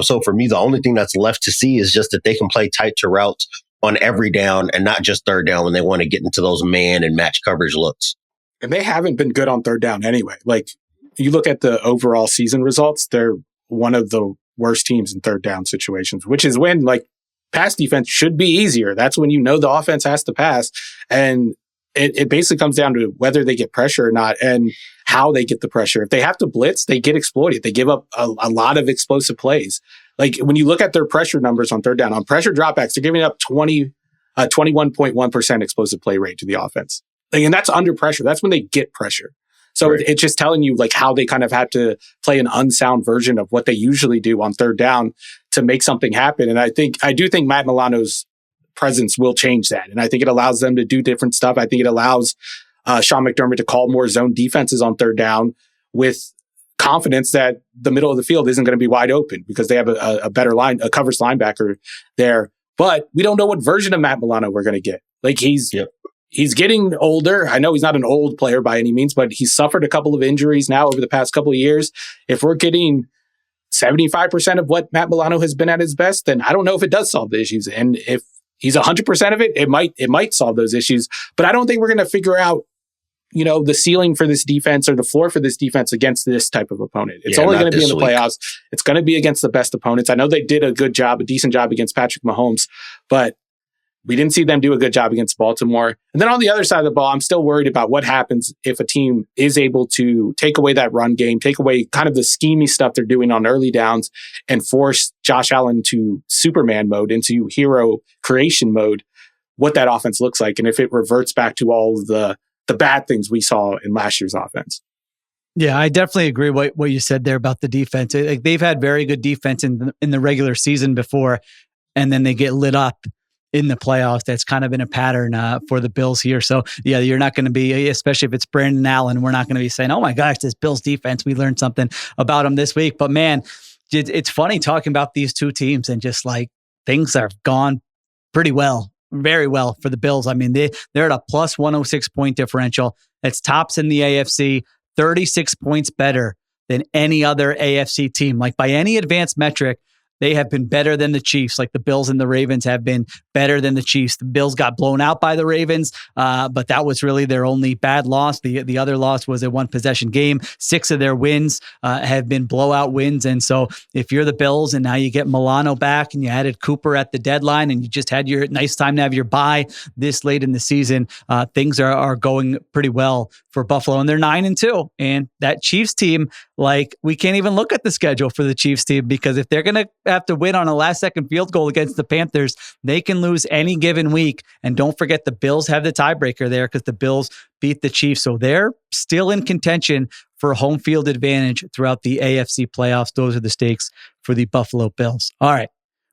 So for me, the only thing that's left to see is just that they can play tight to routes on every down and not just third down when they want to get into those man and match coverage looks. And they haven't been good on third down anyway. Like, you look at the overall season results, they're one of the worst teams in third down situations, which is when, like, pass defense should be easier. That's when the offense has to pass. And it basically comes down to whether they get pressure or not and how they get the pressure. If they have to blitz, they get exploited. They give up a lot of explosive plays. Like, when you look at their pressure numbers on third down, on pressure dropbacks, they're giving up 21.1% explosive play rate to the offense. Like, and that's under pressure. That's when they get pressure. So right. It's just telling you like how they kind of had to play an unsound version of what they usually do on third down to make something happen. And I do think Matt Milano's presence will change that. And I think it allows them to do different stuff. I think it allows Sean McDermott to call more zone defenses on third down with confidence that the middle of the field isn't going to be wide open because they have a better coverage linebacker there. But we don't know what version of Matt Milano we're going to get. Like He's getting older. I know he's not an old player by any means, but he's suffered a couple of injuries now over the past couple of years. If we're getting 75% of what Matt Milano has been at his best, then I don't know if it does solve the issues. And if he's 100% of it, it might solve those issues. But I don't think we're going to figure out, the ceiling for this defense or the floor for this defense against this type of opponent. It's only going to be in the playoffs. It's going to be against the best opponents. I know they did a decent job against Patrick Mahomes, but we didn't see them do a good job against Baltimore. And then on the other side of the ball, I'm still worried about what happens if a team is able to take away that run game, take away kind of the schemy stuff they're doing on early downs and force Josh Allen to Superman mode, into hero creation mode, what that offense looks like. And if it reverts back to all of the bad things we saw in last year's offense. Yeah, I definitely agree what you said there about the defense. Like, they've had very good defense in the regular season before, and then they get lit up in the playoffs. That's kind of been a pattern for the Bills here. So yeah, you're not going to be, especially if it's Brandon Allen, we're not going to be saying, oh my gosh, this Bills defense, we learned something about them this week. But man, it's funny talking about these two teams and just like things have gone pretty well, very well for the Bills. I mean, they're at a plus 106 point differential. That's tops in the AFC, 36 points better than any other AFC team. Like, by any advanced metric, they have been better than the Chiefs. Like, the Bills and the Ravens have been better than the Chiefs. The Bills got blown out by the Ravens, but that was really their only bad loss. The other loss was a one-possession game. 6 of their wins have been blowout wins. And so if you're the Bills and now you get Milano back and you added Cooper at the deadline and you just had your nice time to have your bye this late in the season, things are going pretty well for Buffalo. And they're 9-2. And that Chiefs team, like, we can't even look at the schedule for the Chiefs team, because if they're going to have to win on a last-second field goal against the Panthers, they can lose any given week. And don't forget, the Bills have the tiebreaker there because the Bills beat the Chiefs. So they're still in contention for home field advantage throughout the AFC playoffs. Those are the stakes for the Buffalo Bills. All right,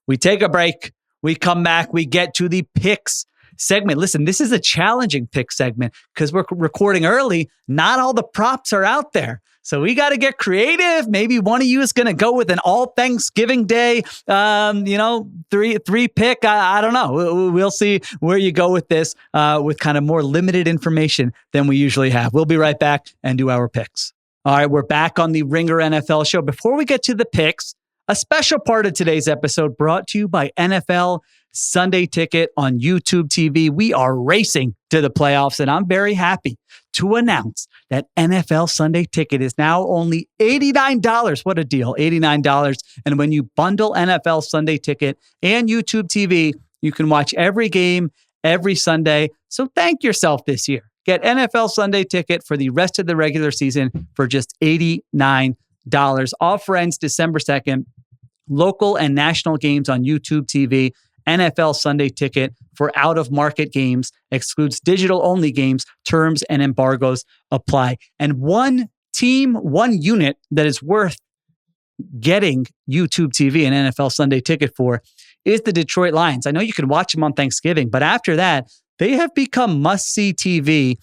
we take a break. We come back. We get to the picks segment. Listen, this is a challenging pick segment because we're recording early. Not all the props are out there. So we got to get creative. Maybe one of you is going to go with an all Thanksgiving Day, three pick. I don't know. We'll see where you go with this, with kind of more limited information than we usually have. We'll be right back and do our picks. All right, we're back on the Ringer NFL show. Before we get to the picks, a special part of today's episode brought to you by NFL Sunday Ticket on YouTube TV. We are racing to the playoffs, and I'm very happy to announce that NFL Sunday Ticket is now only $89. What a deal, $89. And when you bundle NFL Sunday Ticket and YouTube TV, you can watch every game every Sunday. So thank yourself this year. Get NFL Sunday Ticket for the rest of the regular season for just $89. Offer ends December 2nd. Local and national games on YouTube TV. NFL Sunday Ticket for out-of-market games, excludes digital-only games. Terms and embargoes apply. And one team, one unit that is worth getting YouTube TV and NFL Sunday Ticket for is the Detroit Lions. I know you can watch them on Thanksgiving, but after that, they have become must-see TV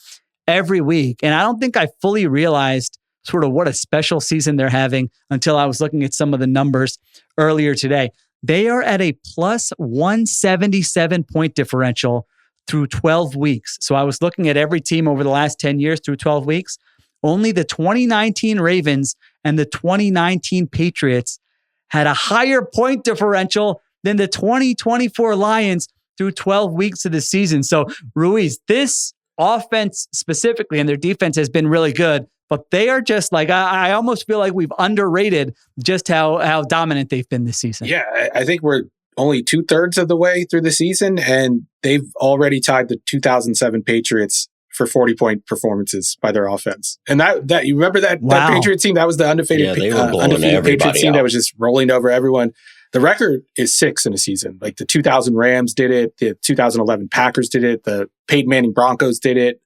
every week. And I don't think I fully realized sort of what a special season they're having until I was looking at some of the numbers earlier today. They are at a plus 177 point differential through 12 weeks. So I was looking at every team over the last 10 years through 12 weeks. Only the 2019 Ravens and the 2019 Patriots had a higher point differential than the 2024 Lions through 12 weeks of the season. So Ruiz, this offense specifically and their defense has been really good, but they are just like, I almost feel like we've underrated just how dominant they've been this season. Yeah, I think we're only 2/3 of the way through the season, and they've already tied the 2007 Patriots for 40-point performances by their offense. And that you remember that Patriot team? That was the undefeated Patriot team that was just rolling over everyone. The record is 6 in a season. Like the 2000 Rams did it, the 2011 Packers did it, the Peyton Manning Broncos did it.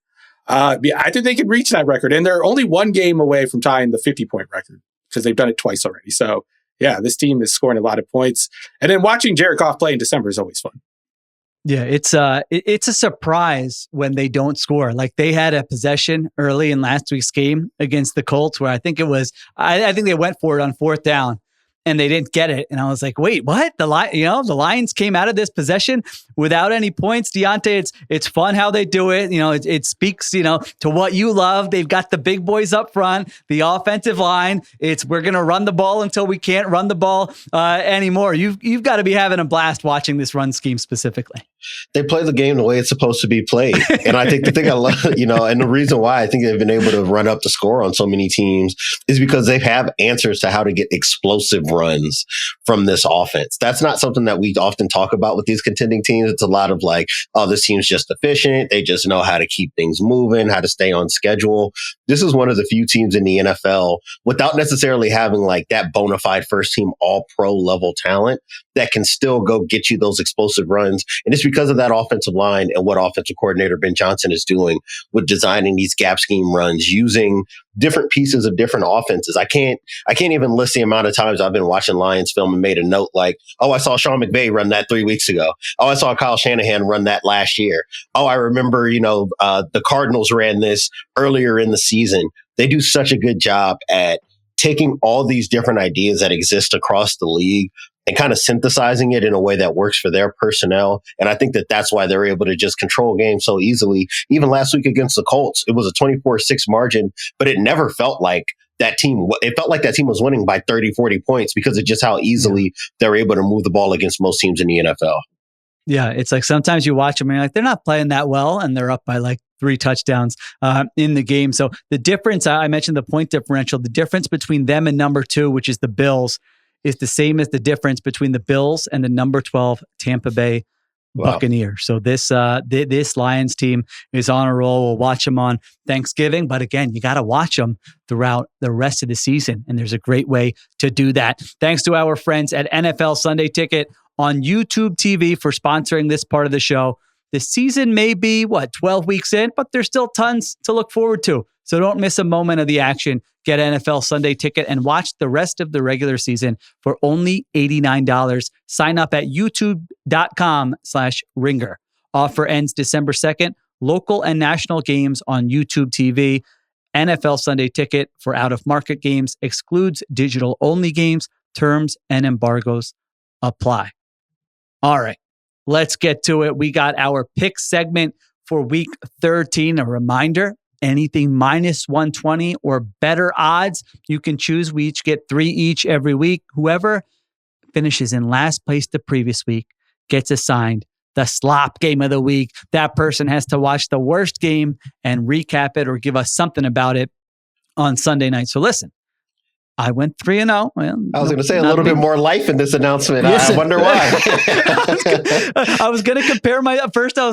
I think they could reach that record, and they're only one game away from tying the 50-point record because they've done it twice already. So, yeah, this team is scoring a lot of points. And then watching Jared Goff play in December is always fun. Yeah, it's a surprise when they don't score. Like they had a possession early in last week's game against the Colts where I think it was, I think they went for it on 4th down. And they didn't get it. And I was like, wait, what? The Lions came out of this possession without any points. Diante, it's fun how they do it. It speaks, to what you love. They've got the big boys up front, the offensive line. We're going to run the ball until we can't run the ball anymore. You've got to be having a blast watching this run scheme specifically. They play the game the way it's supposed to be played. And I think the thing I love, and the reason why I think they've been able to run up the score on so many teams is because they have answers to how to get explosive runs from this offense. That's not something that we often talk about with these contending teams. It's a lot of like, oh, this team's just efficient. They just know how to keep things moving, how to stay on schedule. This is one of the few teams in the NFL without necessarily having like that bona fide first team all pro level talent that can still go get you those explosive runs. And it's because of that offensive line and what offensive coordinator Ben Johnson is doing with designing these gap scheme runs, using different pieces of different offenses. I can't even list the amount of times I've been watching Lions film and made a note like, oh, I saw Sean McVay run that 3 weeks ago. Oh, I saw Kyle Shanahan run that last year. Oh, I remember, the Cardinals ran this earlier in the season. They do such a good job at taking all these different ideas that exist across the league and kind of synthesizing it in a way that works for their personnel. And I think that that's why they're able to just control games so easily. Even last week against the Colts, it was a 24-6 margin, but it never felt like that team. It felt like that team was winning by 30, 40 points because of just how easily they're able to move the ball against most teams in the NFL. Yeah, it's like sometimes you watch them and you're like, they're not playing that well, and they're up by like 3 touchdowns in the game. So the difference, I mentioned the point differential, the difference between them and number 2, which is the Bills, is the same as the difference between the Bills and the number 12 Tampa Bay Buccaneers. So this Lions team is on a roll. We'll watch them on Thanksgiving, but again, you got to watch them throughout the rest of the season, and there's a great way to do that. Thanks to our friends at NFL Sunday Ticket on YouTube TV for sponsoring this part of the show. The season may be, 12 weeks in, but there's still tons to look forward to. So don't miss a moment of the action. Get NFL Sunday Ticket and watch the rest of the regular season for only $89. Sign up at youtube.com/ringer. Offer ends December 2nd. Local and national games on YouTube TV. NFL Sunday Ticket for out-of-market games excludes digital-only games. Terms and embargoes apply. All right, let's get to it. We got our pick segment for week 13. A reminder, anything minus 120 or better odds, you can choose. We each get 3 each every week. Whoever finishes in last place the previous week gets assigned the slop game of the week. That person has to watch the worst game and recap it or give us something about it on Sunday night. So listen, I went 3-0. Well, I was going to say a little bit more life in this announcement. Listen, I wonder why. I was going to compare I was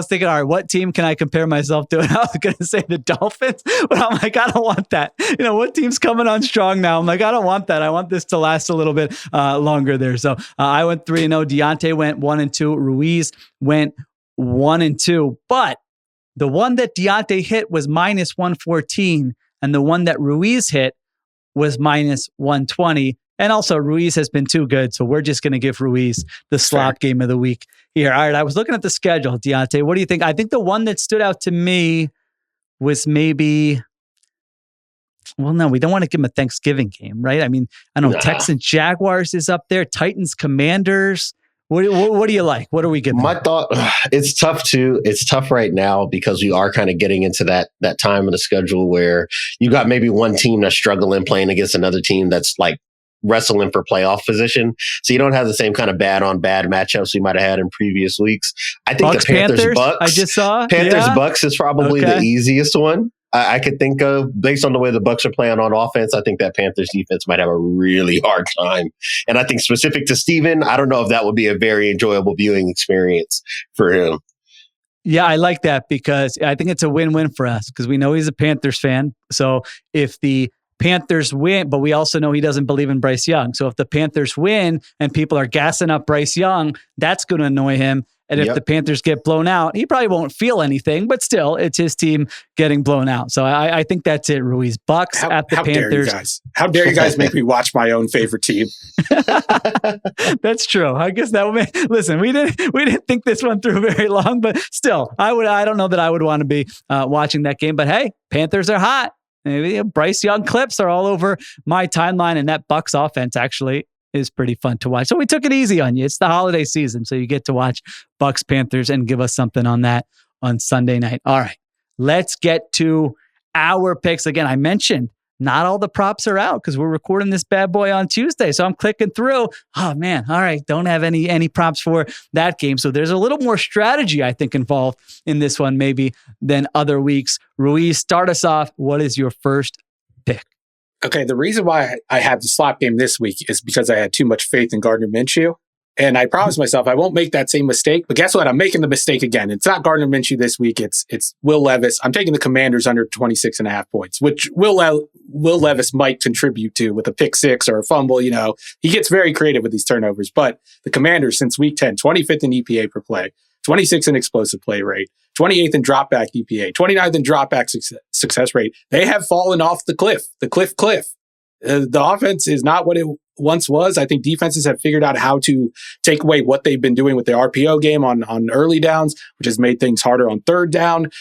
thinking, all right, what team can I compare myself to? And I was going to say the Dolphins, but I'm like, I don't want that. What team's coming on strong now? I'm like, I don't want that. I want this to last a little bit longer there. So I went 3-0. Diante went 1-2. Ruiz went 1-2. But the one that Diante hit was minus 114, and the one that Ruiz hit was minus 120. And also Ruiz has been too good. So we're just going to give Ruiz the slop game of the week here. All right. I was looking at the schedule, Diante. What do you think? I think the one that stood out to me was maybe, well, no, we don't want to give him a Thanksgiving game, right? I mean, I know Texans Jaguars is up there. Titans Commanders. What do you like? What are we giving? My thought, it's tough too. It's tough right now because we are kind of getting into that time of the schedule where you got maybe one team that's struggling playing against another team that's like wrestling for playoff position. So you don't have the same kind of bad on bad matchups you might have had in previous weeks. I think Bucks, the Panthers Bucks. I just saw Panthers Bucks is probably the easiest one. I could think of, based on the way the Bucks are playing on offense, I think that Panthers defense might have a really hard time. And I think specific to Steven, I don't know if that would be a very enjoyable viewing experience for him. Yeah, I like that because I think it's a win-win for us because we know he's a Panthers fan. So if the Panthers win, but we also know he doesn't believe in Bryce Young. So if the Panthers win and people are gassing up Bryce Young, that's going to annoy him. And if the Panthers get blown out, he probably won't feel anything, but still, it's his team getting blown out. So I think that's it, Ruiz. Bucks at the Panthers. How dare you guys make me watch my own favorite team? That's true. I guess that would listen, we didn't think this one through very long, but still, I don't know that I would want to be watching that game. But hey, Panthers are hot. Maybe Bryce Young clips are all over my timeline, and that Bucks offense actually is pretty fun to watch. So we took it easy on you. It's the holiday season, so you get to watch Bucks Panthers and give us something on that on Sunday night. All right, let's get to our picks. Again, I mentioned not all the props are out because we're recording this bad boy on Tuesday. So I'm clicking through. Oh man, all right, don't have any props for that game. So there's a little more strategy, I think, involved in this one maybe than other weeks. Ruiz, start us off. What is your first pick? Okay, the reason why I have the slot game this week is because I had too much faith in Gardner Minshew. And I promised myself I won't make that same mistake. But guess what? I'm making the mistake again. It's not Gardner Minshew this week. It's Will Levis. I'm taking the Commanders under 26.5 points, which Will Levis might contribute to with a pick six or a fumble. He gets very creative with these turnovers. But the Commanders since week 10, 25th in EPA per play, 26th in explosive play rate, 28th in dropback EPA, 29th in dropback success rate. They have fallen off the cliff. The cliff. The offense is not what it once was. I think defenses have figured out how to take away what they've been doing with the RPO game on early downs, which has made things harder on third down,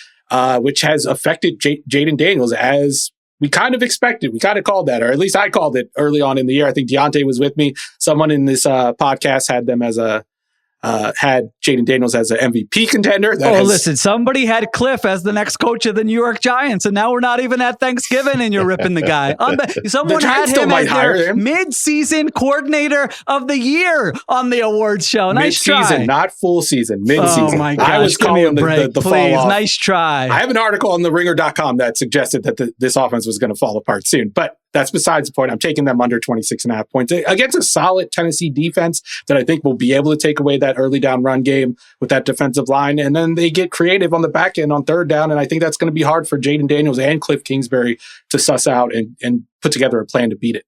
which has affected Jaden Daniels as we kind of expected. We kind of called that, or at least I called it early on in the year. I think Diante was with me. Someone in this podcast had them as a had Jaden Daniels as an MVP contender. Listen, somebody had Cliff as the next coach of the New York Giants, and now we're not even at Thanksgiving, and you're ripping the guy. Someone had him as their mid-season coordinator of the year on the awards show. Nice mid-season, try. Not full season. Mid-season. Oh my gosh, I was calling the fall off. Nice try. I have an article on theringer.com that suggested that this offense was going to fall apart soon, but that's besides the point. I'm taking them under 26.5 points against a solid Tennessee defense that I think will be able to take away that early down run game with that defensive line. And then they get creative on the back end on third down. And I think that's going to be hard for Jaden Daniels and Cliff Kingsbury to suss out and put together a plan to beat it.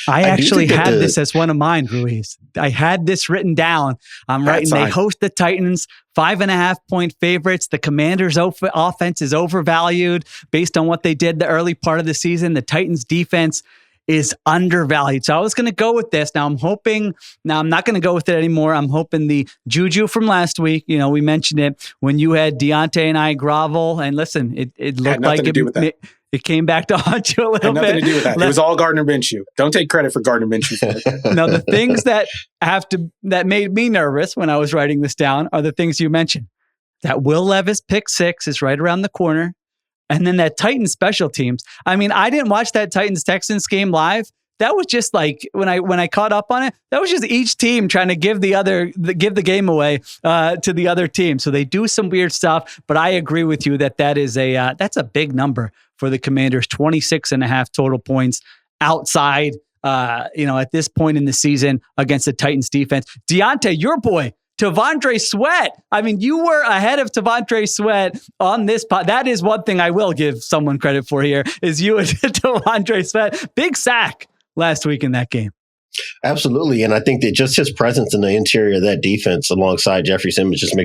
I actually had this as one of mine, Ruiz. I had this written down. I'm writing, they host the Titans, 5.5 point favorites. The Commanders' offense is overvalued based on what they did the early part of the season. The Titans' defense is undervalued. So I was going to go with this. Now I'm not going to go with it anymore. I'm hoping the juju from last week, we mentioned it when you had Diante and I grovel, and listen, it looked like it came back to haunt you a little bit. Nothing to do with that. It was all Gardner Minshew. Don't take credit for Gardner Minshew. Now, the things that made me nervous when I was writing this down are the things you mentioned. That Will Levis pick 6 is right around the corner. And then that Titans special teams. I mean, I didn't watch that Titans-Texans game live. That was just like when I caught up on it, that was just each team trying to give the game away to the other team. So they do some weird stuff, but I agree with you that that's a big number for the Commanders. 26.5 total points outside. At this point in the season against the Titans defense. Diante, your boy, T'Vondre Sweat. I mean, you were ahead of T'Vondre Sweat on this pod. That is one thing I will give someone credit for here is you and T'Vondre Sweat. Big sack last week in that game. Absolutely. And I think that just his presence in the interior of that defense alongside Jeffrey Simmons just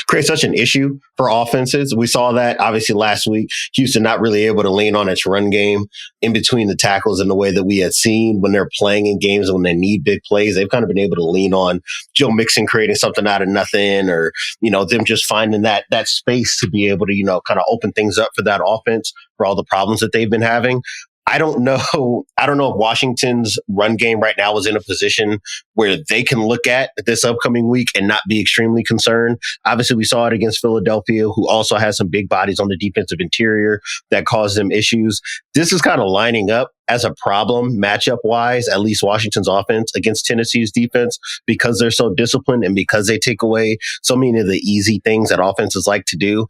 creates such an issue for offenses. We saw that obviously last week, Houston not really able to lean on its run game in between the tackles in the way that we had seen when they're playing in games and when they need big plays. They've kind of been able to lean on Joe Mixon creating something out of nothing, or, them just finding that space to be able to, kind of open things up for that offense for all the problems that they've been having. I don't know if Washington's run game right now is in a position where they can look at this upcoming week and not be extremely concerned. Obviously, we saw it against Philadelphia, who also has some big bodies on the defensive interior that caused them issues. This is kind of lining up as a problem matchup-wise, at least Washington's offense against Tennessee's defense, because they're so disciplined and because they take away so many of the easy things that offenses like to do.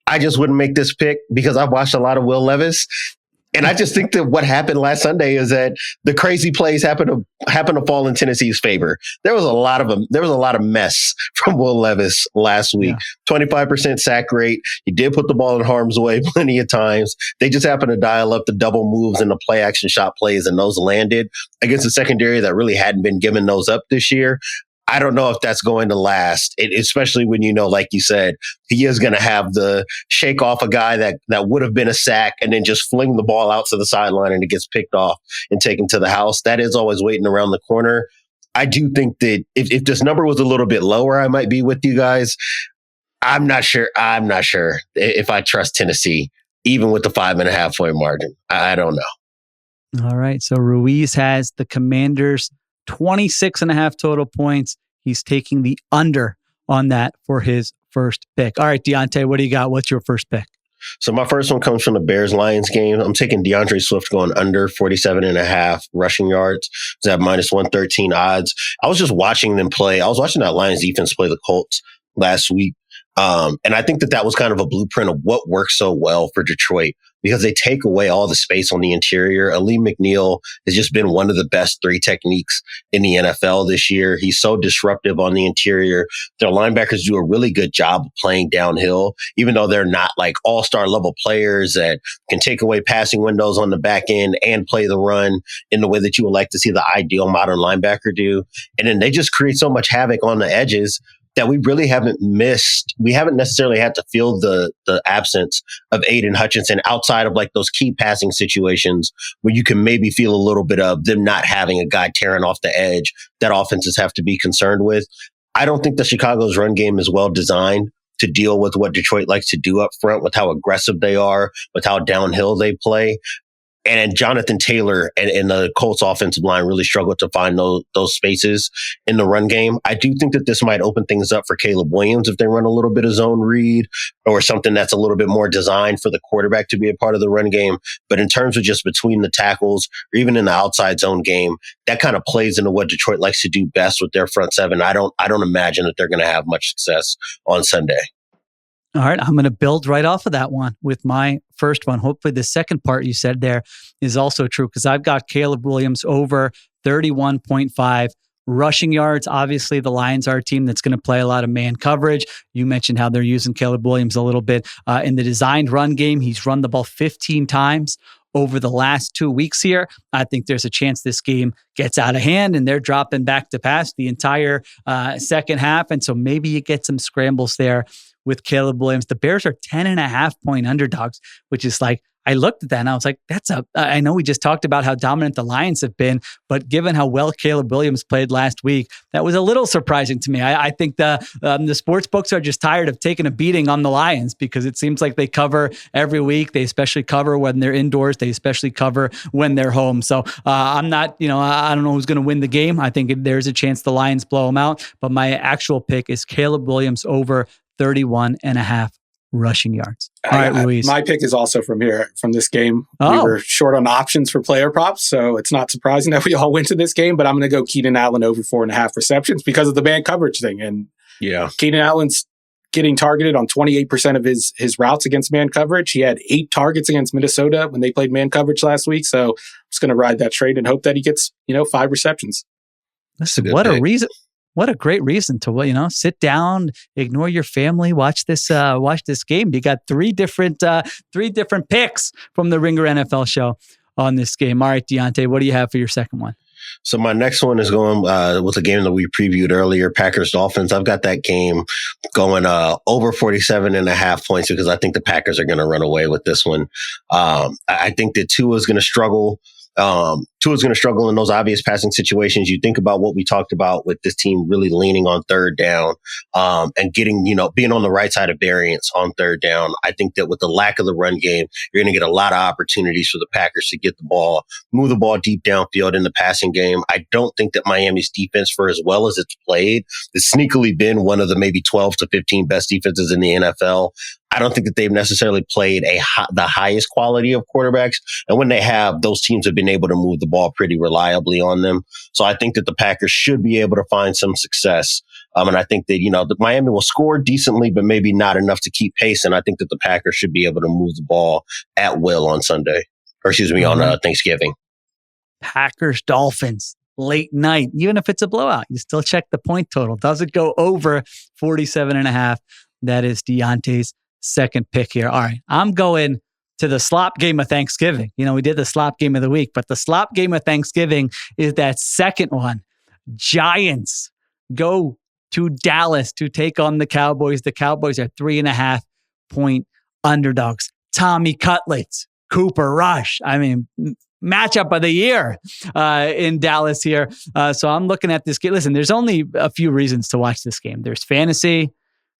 I just wouldn't make this pick because I've watched a lot of Will Levis. And I just think that what happened last Sunday is that the crazy plays happen to fall in Tennessee's favor. There was a lot of mess from Will Levis last week. 25% sack rate. He did put the ball in harm's way plenty of times. They just happened to dial up the double moves and the play action shot plays, and those landed against a secondary that really hadn't been giving those up this year. I don't know if that's going to last, especially when, like you said, he is going to have the shake off a guy that would have been a sack and then just fling the ball out to the sideline and it gets picked off and taken to the house. That is always waiting around the corner. I do think that if this number was a little bit lower, I might be with you guys. I'm not sure if I trust Tennessee, even with the 5.5 point margin. I don't know. All right. So Ruiz has the Commanders 26.5 total points. He's taking the under on that for his first pick. All right, Diante, what do you got? What's your first pick? So my first one comes from the Bears-Lions game. I'm taking DeAndre Swift going under 47.5 rushing yards. It's at minus 113 odds. I was just watching them play. I was watching that Lions defense play the Colts last week. And I think that was kind of a blueprint of what works so well for Detroit, because they take away all the space on the interior. Aleem McNeil has just been one of the best 3 techniques in the NFL this year. He's so disruptive on the interior. Their linebackers do a really good job of playing downhill, even though they're not like all-star level players that can take away passing windows on the back end and play the run in the way that you would like to see the ideal modern linebacker do. And then they just create so much havoc on the edges that we really haven't missed. We haven't necessarily had to feel the absence of Aiden Hutchinson outside of like those key passing situations where you can maybe feel a little bit of them not having a guy tearing off the edge that offenses have to be concerned with. I don't think that Chicago's run game is well designed to deal with what Detroit likes to do up front, with how aggressive they are, with how downhill they play. And Jonathan Taylor and the Colts offensive line really struggled to find those spaces in the run game. I do think that this might open things up for Caleb Williams if they run a little bit of zone read or something that's a little bit more designed for the quarterback to be a part of the run game. But in terms of just between the tackles or even in the outside zone game, that kind of plays into what Detroit likes to do best with their front seven. I don't imagine that they're going to have much success on Sunday. All right, I'm going to build right off of that one with my first one. Hopefully the second part you said there is also true because I've got Caleb Williams over 31.5 rushing yards. Obviously, the Lions are a team that's going to play a lot of man coverage. You mentioned how they're using Caleb Williams a little bit in the designed run game. He's run the ball 15 times over the last 2 weeks here. I think there's a chance this game gets out of hand and they're dropping back to pass the entire second half. And so maybe you get some scrambles there with Caleb Williams. The Bears are 10.5-point underdogs, which is like, I looked at that and I was like, I know we just talked about how dominant the Lions have been, but given how well Caleb Williams played last week, that was a little surprising to me. I think the sports books are just tired of taking a beating on the Lions because it seems like they cover every week. They especially cover when they're indoors. They especially cover when they're home. So I'm not, I don't know who's going to win the game. I think there's a chance the Lions blow them out, but my actual pick is Caleb Williams over 31.5 rushing yards. All right, Ruiz. My pick is also from this game. We were short on options for player props, so it's not surprising that we all went to this game, but I'm going to go Keenan Allen over 4.5 receptions because of the man coverage thing. And Keenan Allen's getting targeted on 28% of his routes against man coverage. He had 8 targets against Minnesota when they played man coverage last week, so I'm just going to ride that trade and hope that he gets, 5 receptions. Listen, what a reason. What a great reason to, sit down, ignore your family, watch this game. You got three different picks from the Ringer NFL show on this game. All right, Diante, what do you have for your second one? So my next one is going with a game that we previewed earlier, Packers-Dolphins. I've got that game going over 47.5 points because I think the Packers are going to run away with this one. I think that Tua is going to struggle. Tua's going to struggle in those obvious passing situations. You think about what we talked about with this team really leaning on third down, and getting, being on the right side of variance on third down. I think that with the lack of the run game, you're going to get a lot of opportunities for the Packers to get the ball, move the ball deep downfield in the passing game. I don't think that Miami's defense, for as well as it's played, has sneakily been one of the maybe 12 to 15 best defenses in the NFL. I don't think that they've necessarily played the highest quality of quarterbacks. And when they have, those teams have been able to move the ball pretty reliably on them. So I think that the Packers should be able to find some success. And I think that, the Miami will score decently, but maybe not enough to keep pace. And I think that the Packers should be able to move the ball at will on Sunday, on Thanksgiving. Packers, Dolphins, late night. Even if it's a blowout, you still check the point total. Does it go over 47.5? That is Diante's second pick here. All right, I'm going to the slop game of Thanksgiving. We did the slop game of the week, but the slop game of Thanksgiving is that second one. Giants go to Dallas to take on the Cowboys. The Cowboys are 3.5-point underdogs. Tommy Cutlets, Cooper Rush. Matchup of the year in Dallas here. So I'm looking at this game. Listen, there's only a few reasons to watch this game. There's fantasy,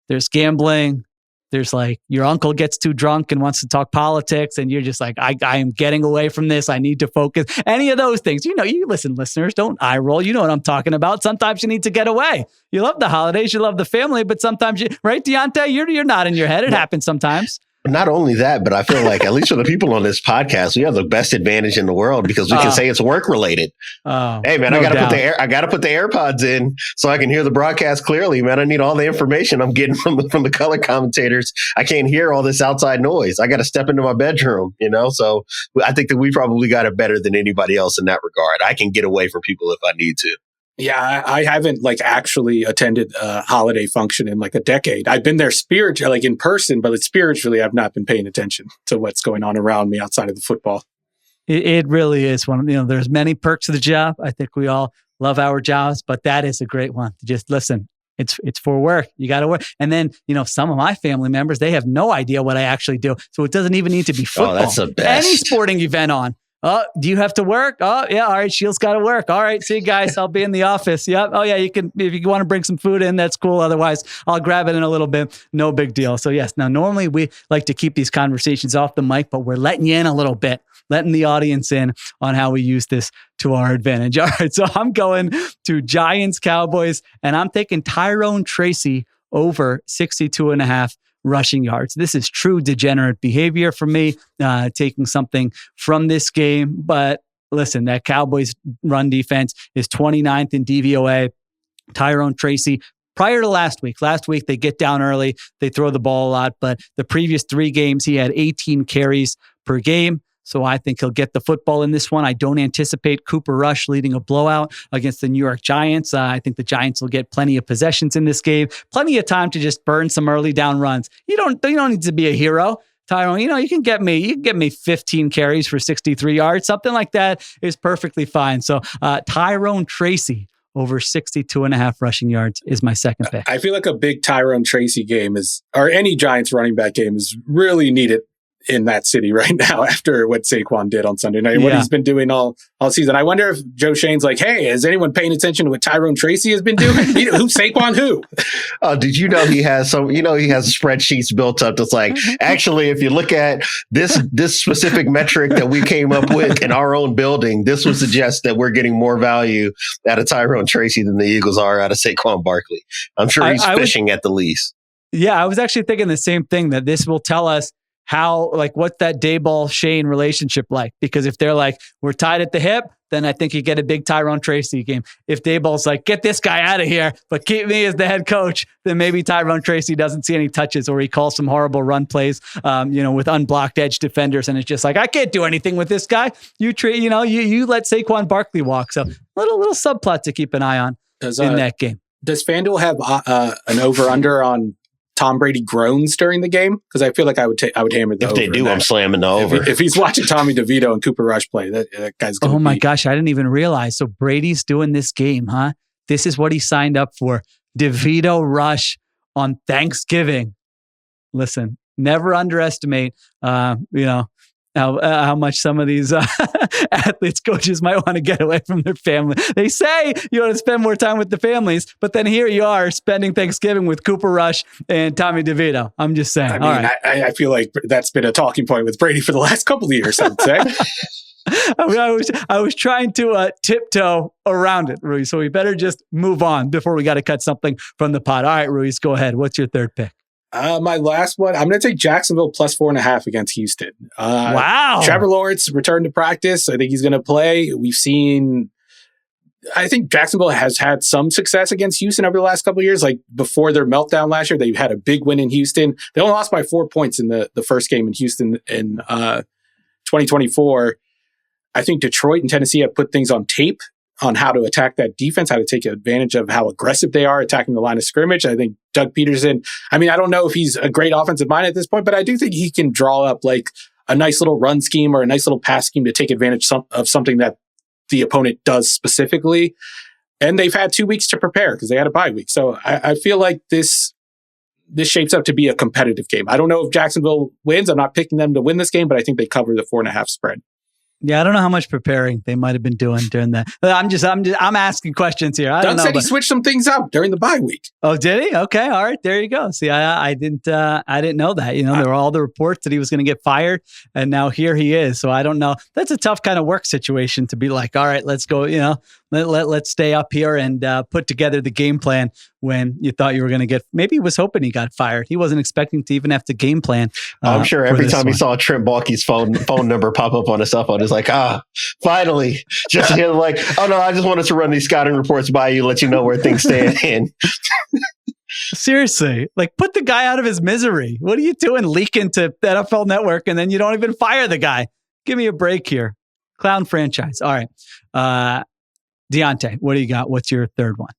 there's gambling, there's like your uncle gets too drunk and wants to talk politics and you're just like, I am getting away from this. I need to focus. Any of those things. You listen, listeners, don't eye roll. You know what I'm talking about. Sometimes you need to get away. You love the holidays, you love the family, but sometimes right, Diante? You're not in your head. It happens sometimes. Not only that, but I feel like, at least for the people on this podcast, we have the best advantage in the world because we can say it's work related. Hey man, I gotta put the AirPods in so I can hear the broadcast clearly, man. I need all the information I'm getting from the color commentators. I can't hear all this outside noise. I got to step into my bedroom, So I think that we probably got it better than anybody else in that regard. I can get away from people if I need to. Yeah, I haven't actually attended a holiday function in a decade. I've been there spiritually, in person, but spiritually, I've not been paying attention to what's going on around me outside of the football. It really is one. There's many perks of the job. I think we all love our jobs, but that is a great one. Just listen. It's for work. You got to work. And then, some of my family members, they have no idea what I actually do. So it doesn't even need to be football. Oh, that's the best. Any sporting event on. Oh, do you have to work? Oh, yeah. All right. Sheil's got to work. All right. See you guys. I'll be in the office. Yep. Oh, yeah. You can, if you want to bring some food in, that's cool. Otherwise, I'll grab it in a little bit. No big deal. So, yes. Now, normally we like to keep these conversations off the mic, but we're letting you in a little bit, letting the audience in on how we use this to our advantage. All right. So, I'm going to Giants Cowboys, and I'm taking Tyrone Tracy over 62.5 rushing yards. This is true degenerate behavior for me, taking something from this game. But listen, that Cowboys run defense is 29th in DVOA. Tyrone Tracy, prior to last week they get down early, they throw the ball a lot, but the previous 3 games, he had 18 carries per game. So I think he'll get the football in this one. I don't anticipate Cooper Rush leading a blowout against the New York Giants. I think the Giants will get plenty of possessions in this game, plenty of time to just burn some early down runs. You don't need to be a hero, Tyrone. You can get me 15 carries for 63 yards. Something like that is perfectly fine. So Tyrone Tracy over 62.5 rushing yards is my second pick. I feel like a big Tyrone Tracy game or any Giants running back game is really needed in that city right now after what Saquon did on Sunday night, what he's been doing all season. I wonder if Joe Shane's like, hey, is anyone paying attention to what Tyrone Tracy has been doing? Who's Saquon who? Did you know he has he has spreadsheets built up that's like, actually, if you look at this specific metric that we came up with in our own building, this would suggest that we're getting more value out of Tyrone Tracy than the Eagles are out of Saquon Barkley. I'm sure he's fishing at the least. Yeah, I was actually thinking the same thing, that this will tell us how, what's that Daboll Shane relationship like? Because if they're like, we're tied at the hip, then I think you get a big Tyrone Tracy game. If Daboll's like, get this guy out of here, but keep me as the head coach, then maybe Tyrone Tracy doesn't see any touches, or he calls some horrible run plays, with unblocked edge defenders. And it's just like, I can't do anything with this guy. You let Saquon Barkley walk. So little subplot to keep an eye on in that game. Does FanDuel have an over-under on Tom Brady groans during the game? Because I feel like I would hammer the over. If they do, I'm slamming the over. If he's watching Tommy DeVito and Cooper Rush play, that guy's going to my gosh, I didn't even realize. So Brady's doing this game, huh? This is what he signed up for. DeVito Rush on Thanksgiving. Listen, never underestimate, how much some of these athletes, coaches might want to get away from their family. They say you want to spend more time with the families, but then here you are spending Thanksgiving with Cooper Rush and Tommy DeVito. I'm just saying. I feel like that's been a talking point with Brady for the last couple of years, I would say. I was trying to tiptoe around it, Ruiz. So we better just move on before we got to cut something from the pot. All right, Ruiz, go ahead. What's your third pick? My last one, I'm going to take Jacksonville plus 4.5 against Houston. Wow. Trevor Lawrence returned to practice. I think he's going to play. I think Jacksonville has had some success against Houston over the last couple of years. Like before their meltdown last year, they had a big win in Houston. They only lost by 4 points in the first game in Houston in 2024. I think Detroit and Tennessee have put things on tape on how to attack that defense, how to take advantage of how aggressive they are attacking the line of scrimmage. I think Doug Peterson, I don't know if he's a great offensive mind at this point, but I do think he can draw up like a nice little run scheme or a nice little pass scheme to take advantage of something that the opponent does specifically. And they've had 2 weeks to prepare because they had a bye week. So I feel like this shapes up to be a competitive game. I don't know if Jacksonville wins. I'm not picking them to win this game, but I think they cover the 4.5 spread. Yeah, I don't know how much preparing they might have been doing during that. I'm asking questions here. Doug said he switched some things up during the bye week. Oh, did he? Okay, all right, there you go. See, I didn't know that. There were all the reports that he was going to get fired, and now here he is. So I don't know. That's a tough kind of work situation to be like, all right, let's go. Let's stay up here and put together the game plan when you thought you were going to get. Maybe he was hoping he got fired. He wasn't expecting to even have to game plan. I'm sure every time he saw Trent Baalke's phone number pop up on his cell phone, it's like, finally. Just hear like, oh no, I just wanted to run these scouting reports by you, let you know where things stand. Seriously, put the guy out of his misery. What are you doing leaking to the NFL Network and then you don't even fire the guy? Give me a break here. Clown franchise. All right. Diante, what do you got? What's your third one?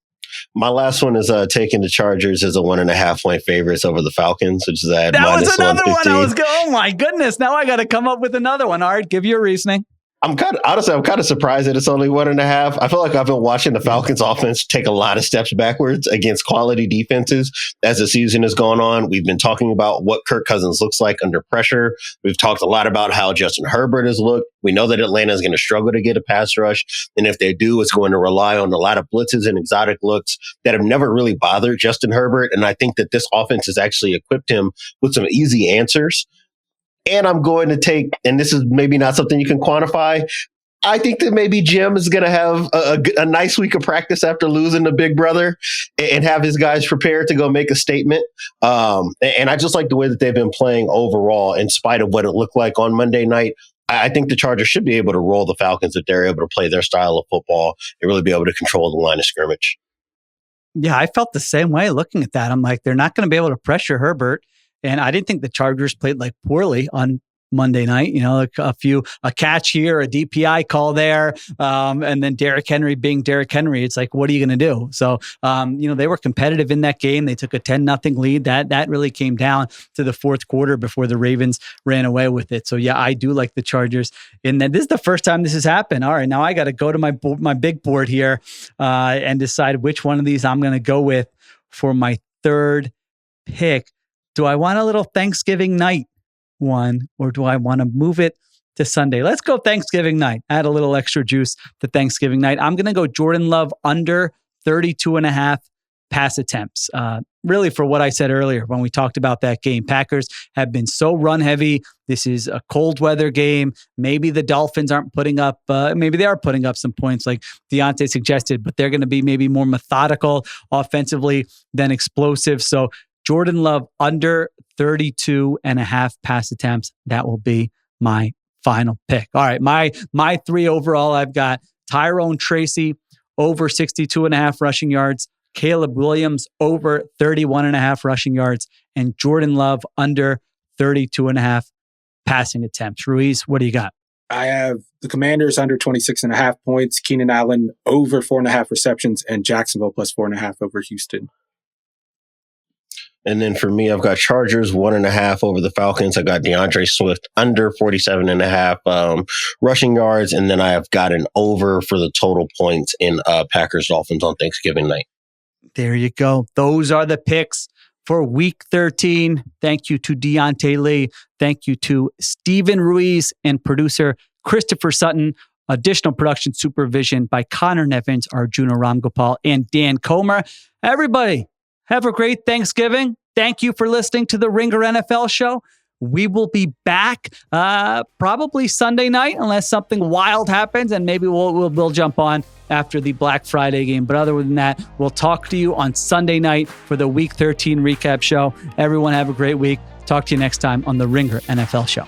My last one is taking the Chargers as a 1.5 point favorites over the Falcons, which is at that was another one. -115. Oh my goodness! Now I got to come up with another one. All right, give your reasoning. I'm kind of surprised that it's only 1.5. I feel like I've been watching the Falcons offense take a lot of steps backwards against quality defenses as the season has gone on. We've been talking about what Kirk Cousins looks like under pressure. We've talked a lot about how Justin Herbert has looked. We know that Atlanta is going to struggle to get a pass rush. And if they do, it's going to rely on a lot of blitzes and exotic looks that have never really bothered Justin Herbert. And I think that this offense has actually equipped him with some easy answers. And I'm going to take, and this is maybe not something you can quantify, I think that maybe Jim is going to have a nice week of practice after losing to Big Brother and have his guys prepared to go make a statement. And I just like the way that they've been playing overall, in spite of what it looked like on Monday night. I think the Chargers should be able to roll the Falcons if they're able to play their style of football and really be able to control the line of scrimmage. Yeah, I felt the same way looking at that. I'm like, they're not going to be able to pressure Herbert. And I didn't think the Chargers played like poorly on Monday night. You know, like a catch here, a DPI call there, and then Derrick Henry being Derrick Henry. It's like, what are you going to do? So, they were competitive in that game. They took a 10-0 lead. That really came down to the fourth quarter before the Ravens ran away with it. So yeah, I do like the Chargers. And then this is the first time this has happened. All right, now I got to go to my big board here and decide which one of these I'm going to go with for my third pick. Do I want a little Thanksgiving night one, or do I want to move it to Sunday? Let's go Thanksgiving night. Add a little extra juice to Thanksgiving night. I'm going to go Jordan Love under 32.5 pass attempts. Really, for what I said earlier when we talked about that game, Packers have been so run heavy. This is a cold weather game. Maybe the Dolphins aren't putting up, maybe they are putting up some points like Diante suggested, but they're going to be maybe more methodical offensively than explosive. So Jordan Love under 32.5 pass attempts. That will be my final pick. All right, my three overall, I've got Tyrone Tracy over 62.5 rushing yards, Caleb Williams over 31.5 rushing yards, and Jordan Love under 32.5 passing attempts. Ruiz, what do you got? I have the Commanders under 26.5 points, Keenan Allen over 4.5 receptions, and Jacksonville plus 4.5 over Houston. And then for me, I've got Chargers 1.5 over the Falcons. I got DeAndre Swift under 47.5 rushing yards. And then I have got an over for the total points in Packers Dolphins on Thanksgiving night. There you go. Those are the picks for week 13. Thank you to Diante Lee. Thank you to Stephen Ruiz and producer Christopher Sutton. Additional production supervision by Conor Nevins, Arjuna, Ramgopal, and Dan Comer. Everybody, have a great Thanksgiving. Thank you for listening to the Ringer NFL show. We will be back probably Sunday night unless something wild happens, and maybe we'll jump on after the Black Friday game. But other than that, we'll talk to you on Sunday night for the Week 13 recap show. Everyone have a great week. Talk to you next time on the Ringer NFL show.